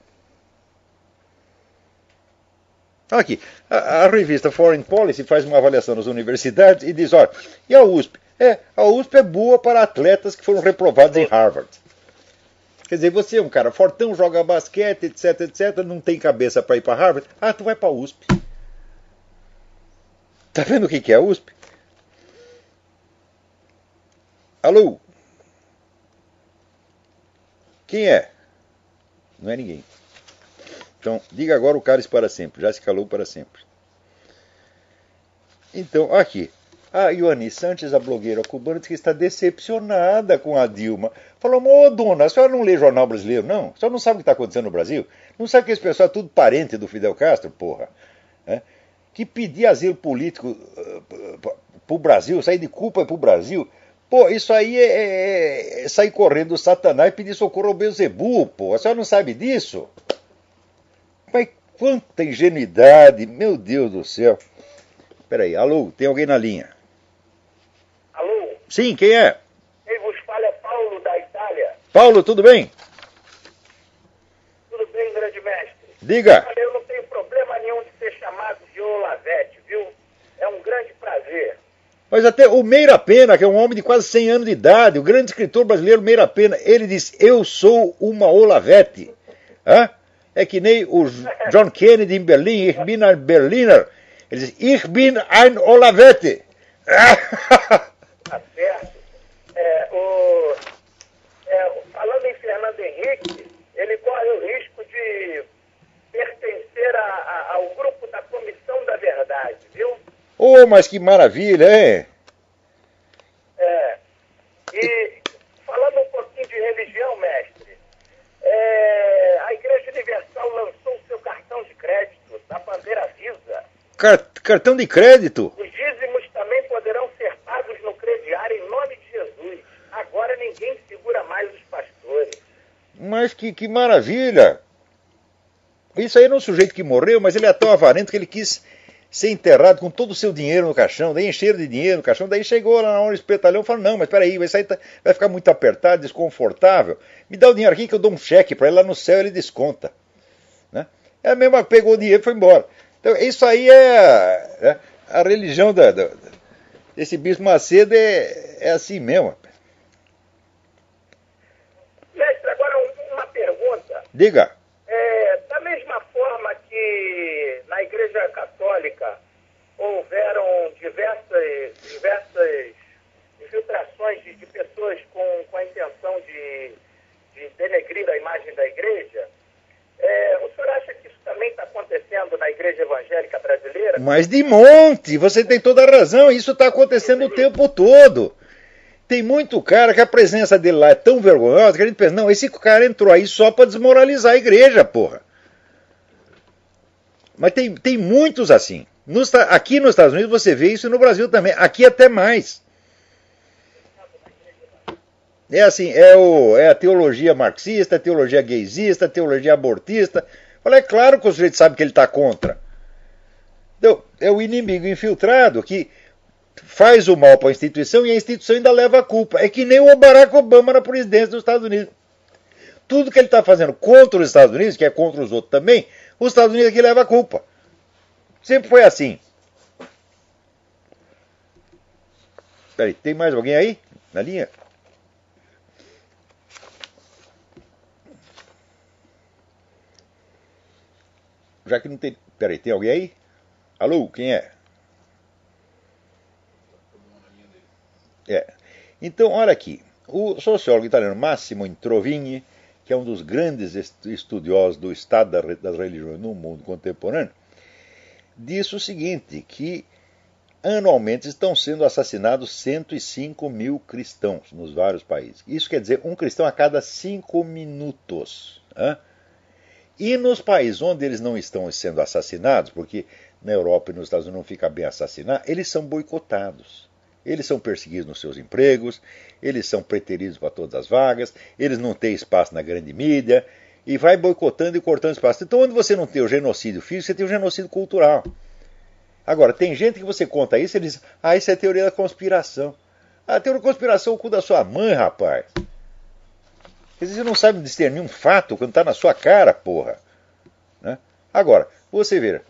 Aqui, a revista Foreign Policy faz uma avaliação nas universidades e diz, olha, e a USP? A USP é boa para atletas que foram reprovados em Harvard. Quer dizer, você é um cara fortão, joga basquete, etc, etc, não tem cabeça para ir para Harvard. Ah, tu vai para a USP. Tá vendo o que é a USP? Alô? Quem é? Não é ninguém. Então, diga agora o cálice para sempre. Já se calou para sempre. Então, aqui. A Ioani Sanches, a blogueira cubana, diz que está decepcionada com a Dilma. Falou, ô dona, a senhora não lê jornal brasileiro, não? A senhora não sabe o que está acontecendo no Brasil? Não sabe que esse pessoal é tudo parente do Fidel Castro, porra? Que pedir asilo político pro Brasil, sair de culpa pro Brasil. Pô, isso aí é sair correndo do Satanás e pedir socorro ao Beelzebub, pô. A senhora não sabe disso? Mas quanta ingenuidade, meu Deus do céu. Peraí, alô, tem alguém na linha? Alô? Sim, quem é? Quem vos fala é Paulo, da Itália. Paulo, tudo bem? Tudo bem, grande mestre? Diga. Olha, eu não tenho problema nenhum de ser chamado de Olavete, viu? É um grande prazer. Mas até o Meira Pena, que é um homem de quase 100 anos de idade, o grande escritor brasileiro Meira Pena, ele diz, eu sou uma Olavete. É que nem o John Kennedy em Berlim, Ich bin ein Berliner. Ele diz, Ich bin ein Olavete. Tá certo. Falando em Fernando Henrique, ele corre o risco de pertencer ao grupo da Comissão da Verdade, viu? Oh, mas que maravilha, hein? E falando um pouquinho de religião, mestre, a Igreja Universal lançou o seu cartão de crédito, da bandeira Visa. Cartão de crédito? Os dízimos também poderão ser pagos no crediário em nome de Jesus. Agora ninguém segura mais os pastores. Mas que maravilha! Isso aí era um sujeito que morreu, mas ele é tão avarento que ele quis ser enterrado com todo o seu dinheiro no caixão, daí encheram de dinheiro no caixão, daí chegou lá na hora do espetalhão e falou, não, mas peraí, isso aí vai ficar muito apertado, desconfortável, me dá o dinheiro aqui que eu dou um cheque para ele lá no céu, ele desconta. Né? É a mesma, pegou o dinheiro e foi embora. Então isso aí é a religião desse Bispo Macedo é assim mesmo. Mestre, agora uma pergunta. Diga. Da mesma forma que na Igreja Católica houveram diversas infiltrações de pessoas com a intenção de denegrir a imagem da Igreja, o senhor acha que isso também está acontecendo na Igreja Evangélica Brasileira? Mas de monte, você tem toda a razão, isso está acontecendo o tempo todo. Tem muito cara que a presença dele lá é tão vergonhosa que a gente pensa, não, esse cara entrou aí só para desmoralizar a igreja, porra. Mas tem muitos assim. Aqui nos Estados Unidos você vê isso e no Brasil também. Aqui até mais. É assim, é a teologia marxista, a teologia gaysista, a teologia abortista. Olha, é claro que o sujeito sabe que ele está contra. Então, é o inimigo infiltrado que faz o mal para a instituição e a instituição ainda leva a culpa. É que nem o Barack Obama na presidência dos Estados Unidos. Tudo que ele está fazendo contra os Estados Unidos, que é contra os outros também, os Estados Unidos aqui leva a culpa. Sempre foi assim. Peraí, tem mais alguém aí na linha? Já que não tem... Peraí, tem alguém aí? Alô, quem é? Então, olha aqui. O sociólogo italiano Massimo Introvigni, que é um dos grandes estudiosos do estado das religiões no mundo contemporâneo, disse o seguinte, que anualmente estão sendo assassinados 105 mil cristãos nos vários países. Isso quer dizer um cristão a cada 5 minutos. E nos países onde eles não estão sendo assassinados, porque na Europa e nos Estados Unidos não fica bem assassinar, eles são boicotados. Eles são perseguidos nos seus empregos, eles são preteridos para todas as vagas, eles não têm espaço na grande mídia, e vai boicotando e cortando espaço. Então, onde você não tem o genocídio físico, você tem o genocídio cultural. Agora, tem gente que você conta isso e eles dizem, isso é teoria da conspiração. A teoria da conspiração é o cu da sua mãe, rapaz. Quer dizer, você não sabe discernir um fato quando está na sua cara, porra. Né? Agora, você vê,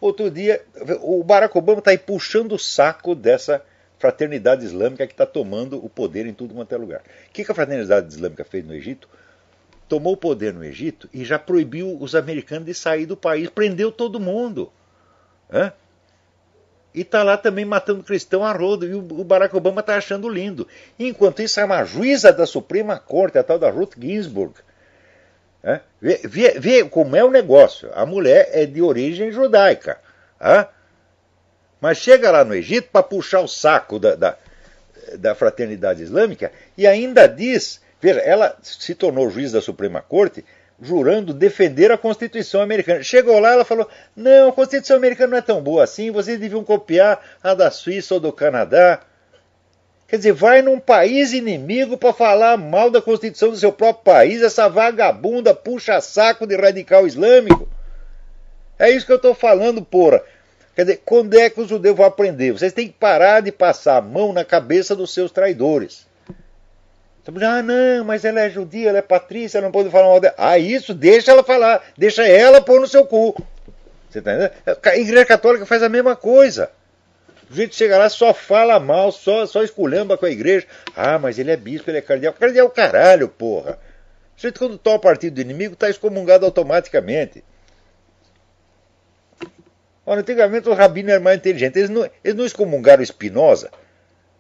outro dia, o Barack Obama está aí puxando o saco dessa fraternidade islâmica que está tomando o poder em tudo quanto é lugar. O que a fraternidade islâmica fez no Egito? Tomou o poder no Egito e já proibiu os americanos de sair do país, prendeu todo mundo. Hã? E está lá também matando cristão a rodo, e o Barack Obama está achando lindo. Enquanto isso, é uma juíza da Suprema Corte, a tal da Ruth Ginsburg. Vê como é o negócio. A mulher é de origem judaica. Mas chega lá no Egito para puxar o saco da fraternidade islâmica e ainda diz, veja, ela se tornou juiz da Suprema Corte jurando defender a Constituição americana. Chegou lá, ela falou, não, a Constituição americana não é tão boa assim, vocês deviam copiar a da Suíça ou do Canadá. Quer dizer, vai num país inimigo para falar mal da Constituição do seu próprio país, essa vagabunda puxa saco de radical islâmico. É isso que eu estou falando, porra. Quer dizer, quando é que os judeus vão aprender? Vocês têm que parar de passar a mão na cabeça dos seus traidores. Não, mas ela é judia, ela é patrícia, ela não pode falar mal dela. Isso, deixa ela falar, deixa ela pôr no seu cu. Você tá entendendo? A Igreja Católica faz a mesma coisa. O jeito chega lá, só fala mal, só esculhamba com a igreja. Mas ele é bispo, ele é cardeal. Cardeal caralho, porra. O jeito quando toma o partido do inimigo, está excomungado automaticamente. Ora, antigamente os rabinos eram mais inteligentes. Eles não excomungaram Spinoza.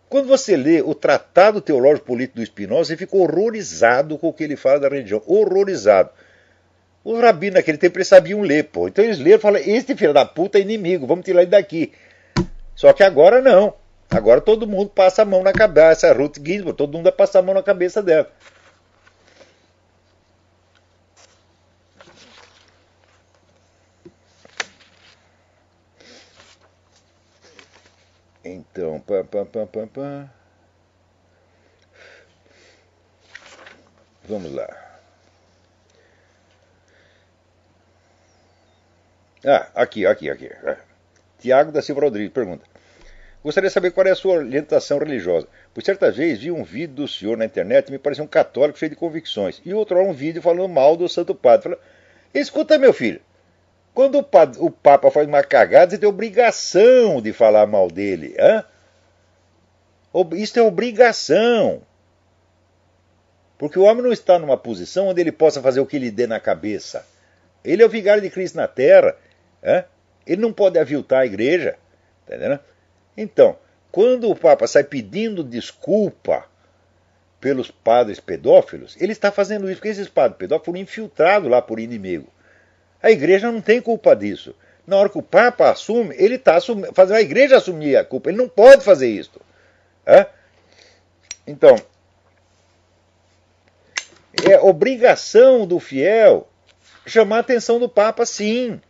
Quando você lê o Tratado Teológico Político do Spinoza, você fica horrorizado com o que ele fala da religião. Horrorizado. Os rabinos naquele tempo eles sabiam ler, pô. Então eles leram e falaram, este filho da puta é inimigo, vamos tirar ele daqui. Só que agora não. Agora todo mundo passa a mão na cabeça. A Ruth Ginsburg, todo mundo vai passar a mão na cabeça dela. Então, vamos lá. Aqui. Tiago da Silva Rodrigues pergunta. Gostaria de saber qual é a sua orientação religiosa. Por certa vez vi um vídeo do senhor na internet e me pareceu um católico cheio de convicções. E outro um vídeo falando mal do Santo Padre. Falei, escuta, meu filho. Quando o Papa faz uma cagada, você tem obrigação de falar mal dele. Isso é obrigação. Porque o homem não está numa posição onde ele possa fazer o que lhe dê na cabeça. Ele é o vigário de Cristo na terra. Ele não pode aviltar a igreja. Tá entendendo? Então, quando o Papa sai pedindo desculpa pelos padres pedófilos, ele está fazendo isso porque esses padres pedófilos foram infiltrados lá por inimigo. A igreja não tem culpa disso. Na hora que o Papa assume, ele está fazendo a igreja assumir a culpa. Ele não pode fazer isso. Então, é obrigação do fiel chamar a atenção do Papa, sim.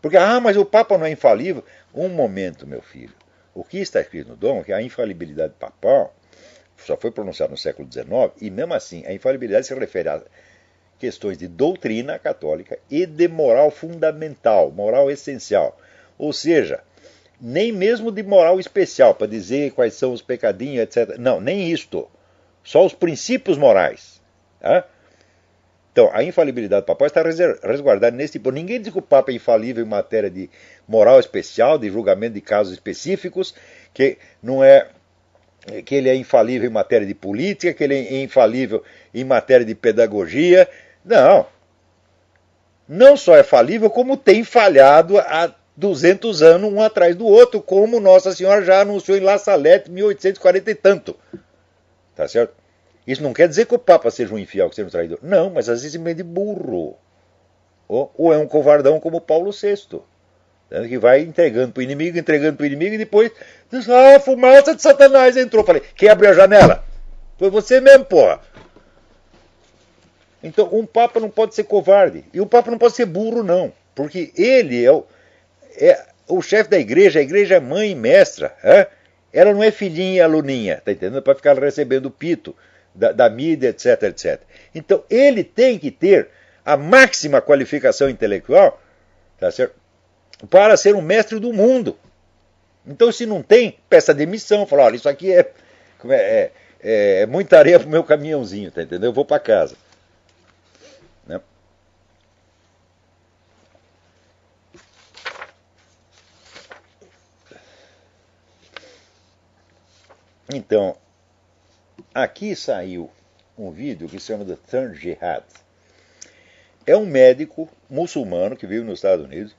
Porque, mas o Papa não é infalível. Um momento, meu filho. O que está escrito no dom é que a infalibilidade papal só foi pronunciada no século XIX, e mesmo assim, a infalibilidade se refere a questões de doutrina católica e de moral fundamental, moral essencial. Ou seja, nem mesmo de moral especial, para dizer quais são os pecadinhos, etc. Não, nem isto. Só os princípios morais. Então, a infalibilidade papal está resguardada nesse tipo. Ninguém diz que o Papa é infalível em matéria de moral especial, de julgamento de casos específicos, que não é que ele é infalível em matéria de política, que ele é infalível em matéria de pedagogia. Não. Não só é falível, como tem falhado há 200 anos, um atrás do outro, como Nossa Senhora já anunciou em La Salette, 1840 e tanto. Tá certo? Isso não quer dizer que o Papa seja um infiel, que seja um traidor. Não, mas às vezes é meio de burro. Ou é um covardão como Paulo VI. Que vai entregando para o inimigo, e depois diz, a fumaça de Satanás entrou. Falei, quem abriu a janela? Foi você mesmo, porra. Então, um Papa não pode ser covarde. E o Papa não pode ser burro, não. Porque ele é o chefe da igreja, a igreja é mãe e mestra. Ela não é filhinha e aluninha, tá entendendo? Para ficar recebendo pito da mídia, etc, etc. Então, ele tem que ter a máxima qualificação intelectual, tá certo? Para ser um mestre do mundo. Então, se não tem, peça demissão, fala, olha, isso aqui é muita areia pro meu caminhãozinho, tá entendendo? Eu vou para casa. Né? Então, aqui saiu um vídeo que se chama The Third Jihad. É um médico muçulmano que vive nos Estados Unidos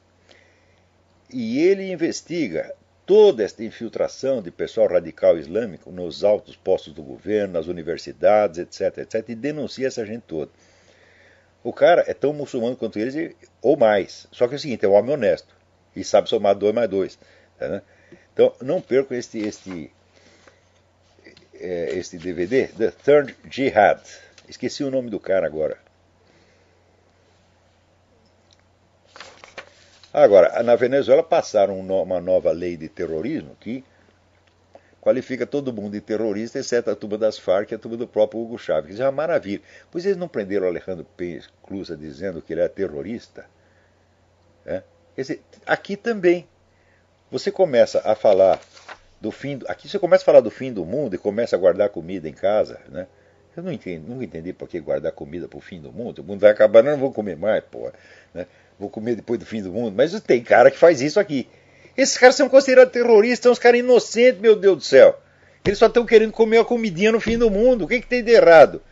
e ele investiga toda esta infiltração de pessoal radical islâmico nos altos postos do governo, nas universidades, etc, etc, e denuncia essa gente toda. O cara é tão muçulmano quanto eles, ou mais. Só que é o seguinte, é um homem honesto e sabe somar 2 mais 2. Tá, né? Então, não percam este DVD, The Third Jihad. Esqueci o nome do cara agora. Agora, na Venezuela passaram uma nova lei de terrorismo que qualifica todo mundo de terrorista, exceto a turma das Farc e a turma do próprio Hugo Chávez. Isso é uma maravilha. Pois eles não prenderam o Alejandro Peña dizendo que ele é terrorista? É? Quer dizer, aqui também. Você começa a falar do fim... Aqui você começa a falar do fim do mundo e começa a guardar comida em casa, né? Eu nunca entendi por que guardar comida para o fim do mundo. O mundo vai acabar, não vou comer mais, porra. Né? Vou comer depois do fim do mundo. Mas tem cara que faz isso aqui. Esses caras são considerados terroristas, são uns caras inocentes, meu Deus do céu. Eles só estão querendo comer a comidinha no fim do mundo. O que tem de errado?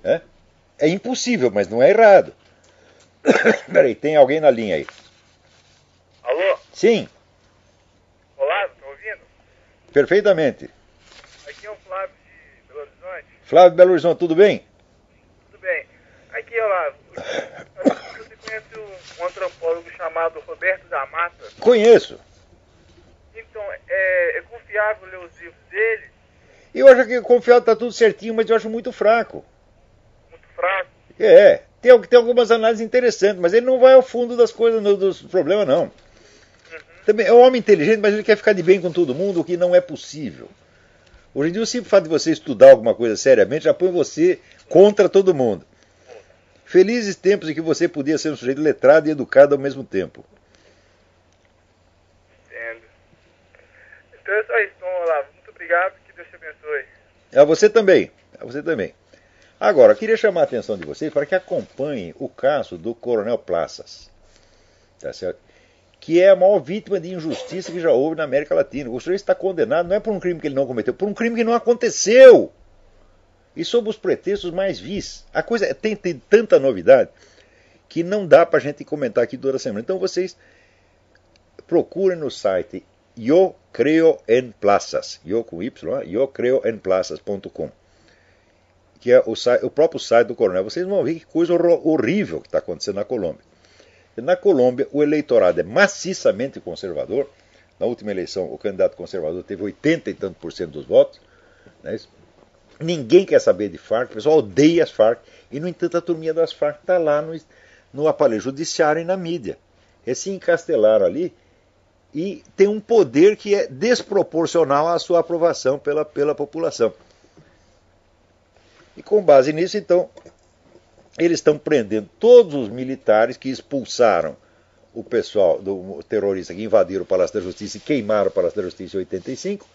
É impossível, mas não é errado. Peraí, tem alguém na linha aí. Alô? Sim. Olá, tá ouvindo? Perfeitamente. Aqui é o Flávio de Belo Horizonte. Flávio Belo Horizonte, tudo bem? Tudo bem. Aqui, Olavo, você conhece um antropólogo chamado Roberto da Mata? Conheço. Então, é confiável ler os livros dele? Eu acho que confiado está tudo certinho, mas eu acho muito fraco. Muito fraco? Tem algumas análises interessantes, mas ele não vai ao fundo das coisas, dos problemas, não. Também é um homem inteligente, mas ele quer ficar de bem com todo mundo, o que não é possível. Hoje em dia, o simples fato de você estudar alguma coisa seriamente já põe você contra todo mundo. Felizes tempos em que você podia ser um sujeito letrado e educado ao mesmo tempo. Entendo. Então é só isso, Olavo. Muito obrigado, que Deus te abençoe. A você também. A você também. Agora, eu queria chamar a atenção de vocês para que acompanhem o caso do Coronel Plaças. Tá certo? Que é a maior vítima de injustiça que já houve na América Latina. O sujeito está condenado não é por um crime que ele não cometeu, por um crime que não aconteceu. E sob os pretextos mais vis. A coisa tem tanta novidade que não dá para a gente comentar aqui toda semana. Então vocês procurem no site Yo Creo en Plazas, yo com Y, yocreoenplazas.com, que é o próprio site do coronel. Vocês vão ver que coisa horrível que está acontecendo na Colômbia. Na Colômbia, o eleitorado é maciçamente conservador. Na última eleição, o candidato conservador teve 80 e tanto por cento dos votos. Né? Ninguém quer saber de Farc, o pessoal odeia as Farc. E, no entanto, a turminha das Farc está lá no aparelho judiciário e na mídia. Eles se encastelaram ali e tem um poder que é desproporcional à sua aprovação pela população. E com base nisso, então, eles estão prendendo todos os militares que expulsaram o pessoal do terrorista que invadiram o Palácio da Justiça e queimaram o Palácio da Justiça em 85.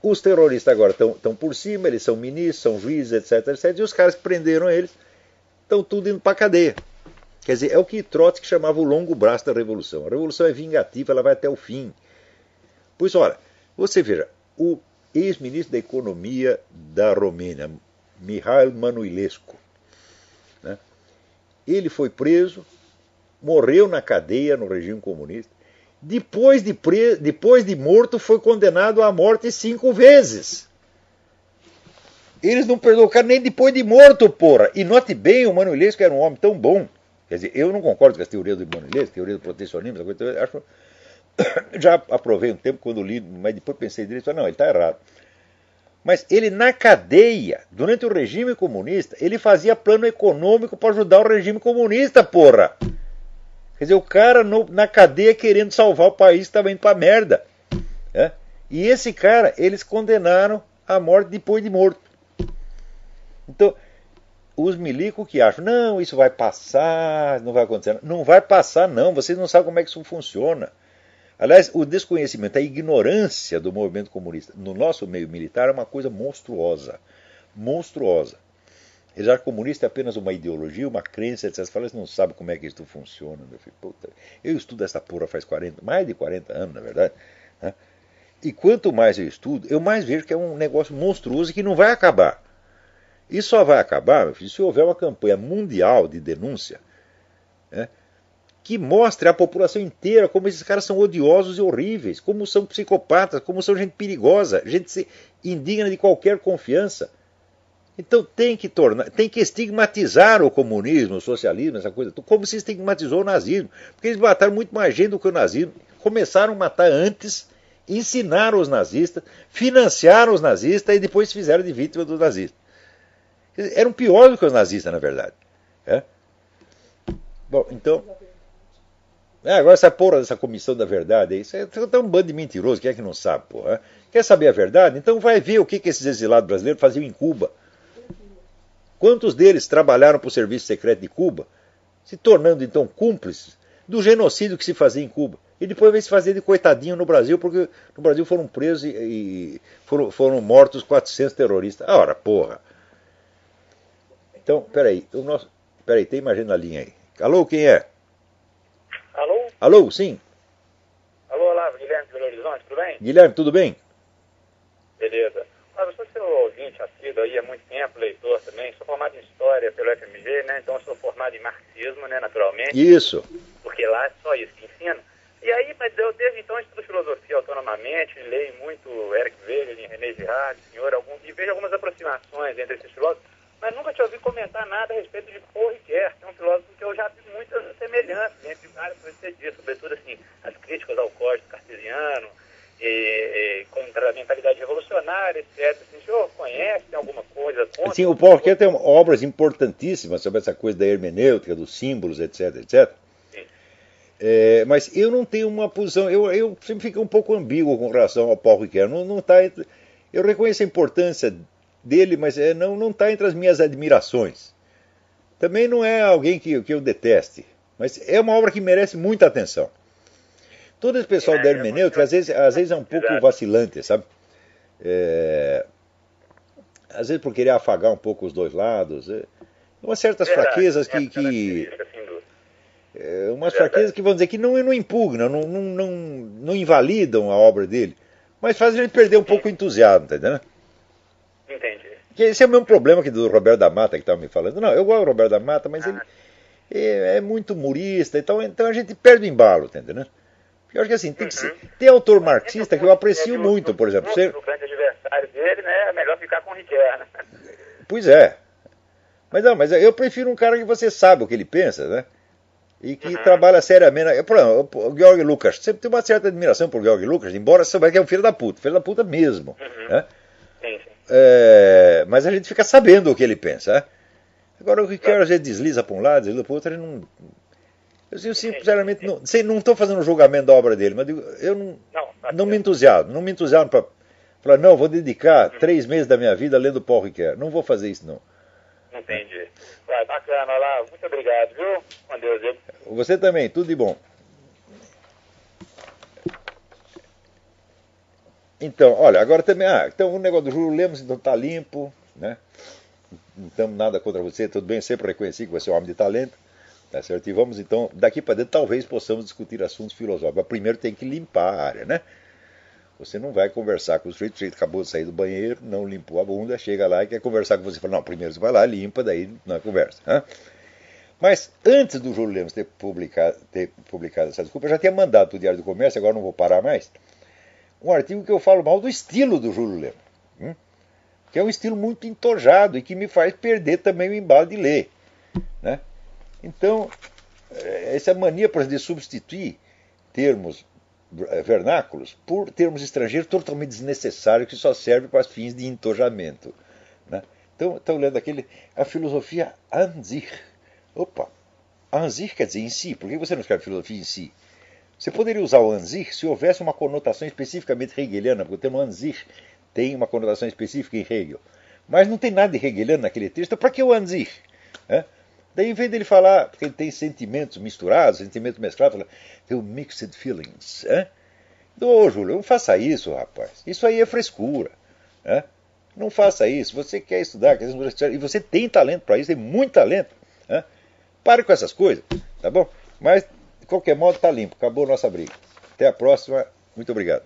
Os terroristas agora estão por cima, eles são ministros, são juízes, etc, etc. E os caras que prenderam eles estão tudo indo para a cadeia. Quer dizer, é o que Trotsky chamava o longo braço da Revolução. A Revolução é vingativa, ela vai até o fim. Pois, olha, você veja, o ex-ministro da Economia da Romênia, Mihail Manuilescu, né, ele foi preso, morreu na cadeia no regime comunista. Depois de morto, foi condenado à morte 5 vezes. Eles não perdoam o cara nem depois de morto, porra. E note bem, o Manuilescu era um homem tão bom. Quer dizer, eu não concordo com as teorias do Manuilescu, teoria do protecionismo, acho, já aprovei um tempo quando li, mas depois pensei direito, falei, não, ele está errado. Mas ele na cadeia, durante o regime comunista, ele fazia plano econômico para ajudar o regime comunista, porra. Quer dizer, o cara na cadeia querendo salvar o país estava indo pra merda. Né? E esse cara, eles condenaram à morte depois de morto. Então, os milicos que acham, não, isso vai passar, não vai acontecer. Não vai passar, não, vocês não sabem como é que isso funciona. Aliás, o desconhecimento, a ignorância do movimento comunista no nosso meio militar é uma coisa monstruosa. Monstruosa. Eles acham que comunista é apenas uma ideologia, uma crença, etc. Você fala, eles não sabem como é que isso funciona. Meu filho. Puta, eu estudo essa porra faz mais de 40 anos, na verdade. Né? E quanto mais eu estudo, eu mais vejo que é um negócio monstruoso e que não vai acabar. Isso só vai acabar, meu filho, se houver uma campanha mundial de denúncia, né, que mostre à população inteira como esses caras são odiosos e horríveis, como são psicopatas, como são gente perigosa, gente indigna de qualquer confiança. Então tem que estigmatizar o comunismo, o socialismo, essa coisa, como se estigmatizou o nazismo. Porque eles mataram muito mais gente do que o nazismo. Começaram a matar antes, ensinaram os nazistas, financiaram os nazistas e depois se fizeram de vítima dos nazistas. Eram piores do que os nazistas, na verdade. É? Bom, então... agora essa porra dessa comissão da verdade, isso é um bando de mentiroso, quem é que não sabe, porra? Quer saber a verdade? Então vai ver o que esses exilados brasileiros faziam em Cuba. Quantos deles trabalharam para o serviço secreto de Cuba, se tornando então cúmplices do genocídio que se fazia em Cuba. E depois veio se fazer de coitadinho no Brasil, porque no Brasil foram presos e foram mortos 400 terroristas. Ora, porra. Então, peraí, tem mais gente na linha aí. Alô, quem é? Alô? Alô, sim. Alô, Olavo, Guilherme de Belo Horizonte, tudo bem? Guilherme, tudo bem? Beleza. Eu sou seu ouvinte assíduo aí há muito tempo, leitor também. Sou formado em História pelo FMG, né? Então eu sou formado em Marxismo, né? Naturalmente. Isso. Porque lá é só isso que ensina. E aí, mas eu desde então estudo filosofia autonomamente, leio muito Eric Wegelin, René Girard, e vejo algumas aproximações entre esses filósofos, mas nunca te ouvi comentar nada a respeito de Paul Ricoeur, que é um filósofo que eu já vi muitas semelhanças entre várias coisas que você disse, sobretudo assim, as críticas ao código cartesiano, contra a mentalidade revolucionária, etc. Assim, o senhor conhece, tem alguma coisa contra? Sim, o Paul Ricoeur tem obras importantíssimas sobre essa coisa da hermenêutica, dos símbolos, etc, etc. Mas eu não tenho uma posição, eu sempre fico um pouco ambíguo com relação ao Paul Ricoeur. Eu reconheço a importância dele, mas não está entre as minhas admirações. Também não é alguém que eu deteste, mas é uma obra que merece muita atenção. Todo esse pessoal da hermenêutica, às vezes é um pouco vacilante, sabe? Às vezes por querer afagar um pouco os dois lados. Umas certas fraquezas umas fraquezas que vão dizer que não impugnam, não invalidam a obra dele, mas fazem a gente perder um pouco o entusiasmo, tá entendendo? Entendi. Que esse é o mesmo problema que do Roberto da Mata que estava me falando. Não, eu gosto do Roberto da Mata, mas ele é muito humorista, então a gente perde o embalo, tá entendendo? Eu acho que assim, tem autor marxista que eu aprecio muito, por exemplo. O grande adversário dele, né, é melhor ficar com o Ricoeur, né? Pois é. Mas eu prefiro um cara que você sabe o que ele pensa, né? E que trabalha seriamente. Por exemplo, o Georg Lukács. Sempre tem uma certa admiração por Georg Lukács, embora você souber que é um filho da puta mesmo. Né? Sim. Mas a gente fica sabendo o que ele pensa. Né? Agora o Ricoeur às vezes desliza para um lado, desliza para o outro, eu sinceramente não estou fazendo um julgamento da obra dele, mas eu não me entusiasmo para falar, não, vou dedicar 3 meses da minha vida lendo Paul Ricoeur. Não vou fazer isso, não. Entendi. Bacana, Olavo. Muito obrigado, viu? Com Deus, viu? Você também, tudo de bom. Então, olha, agora também, então o negócio do Júlio Lemos, então tá limpo, né? Não temos nada contra você, tudo bem, sempre reconheci que você é um homem de talento. Tá certo? E vamos então, daqui para dentro, talvez possamos discutir assuntos filosóficos. Mas primeiro tem que limpar a área, né? Você não vai conversar com o sujeito acabou de sair do banheiro, não limpou a bunda, chega lá e quer conversar com você. Fala, não, primeiro você vai lá, limpa, daí na conversa. Né? Mas antes do Júlio Lemos ter publicado essa desculpa, eu já tinha mandado para o Diário do Comércio, agora não vou parar mais, um artigo que eu falo mal do estilo do Júlio Lemos. Que é um estilo muito entojado e que me faz perder também o embalo de ler. Né? Então, essa mania, por exemplo, de substituir termos vernáculos por termos estrangeiros totalmente desnecessários que só servem para fins de entojamento. Né? Então, estou lendo a filosofia an sich. Opa, an sich quer dizer em si. Por que você não escreve filosofia em si? Você poderia usar o an sich se houvesse uma conotação especificamente hegeliana, porque o termo an sich tem uma conotação específica em Hegel. Mas não tem nada de hegeliano naquele texto. Para que o Anzich? Daí, em vez dele falar, porque ele tem sentimentos misturados, sentimentos mesclados, fala, tem mixed feelings. Ô, Júlio, não faça isso, rapaz. Isso aí é frescura. Não faça isso. Você quer estudar, e você tem talento para isso, tem muito talento. Pare com essas coisas, tá bom? Mas, de qualquer modo, tá limpo. Acabou a nossa briga. Até a próxima. Muito obrigado.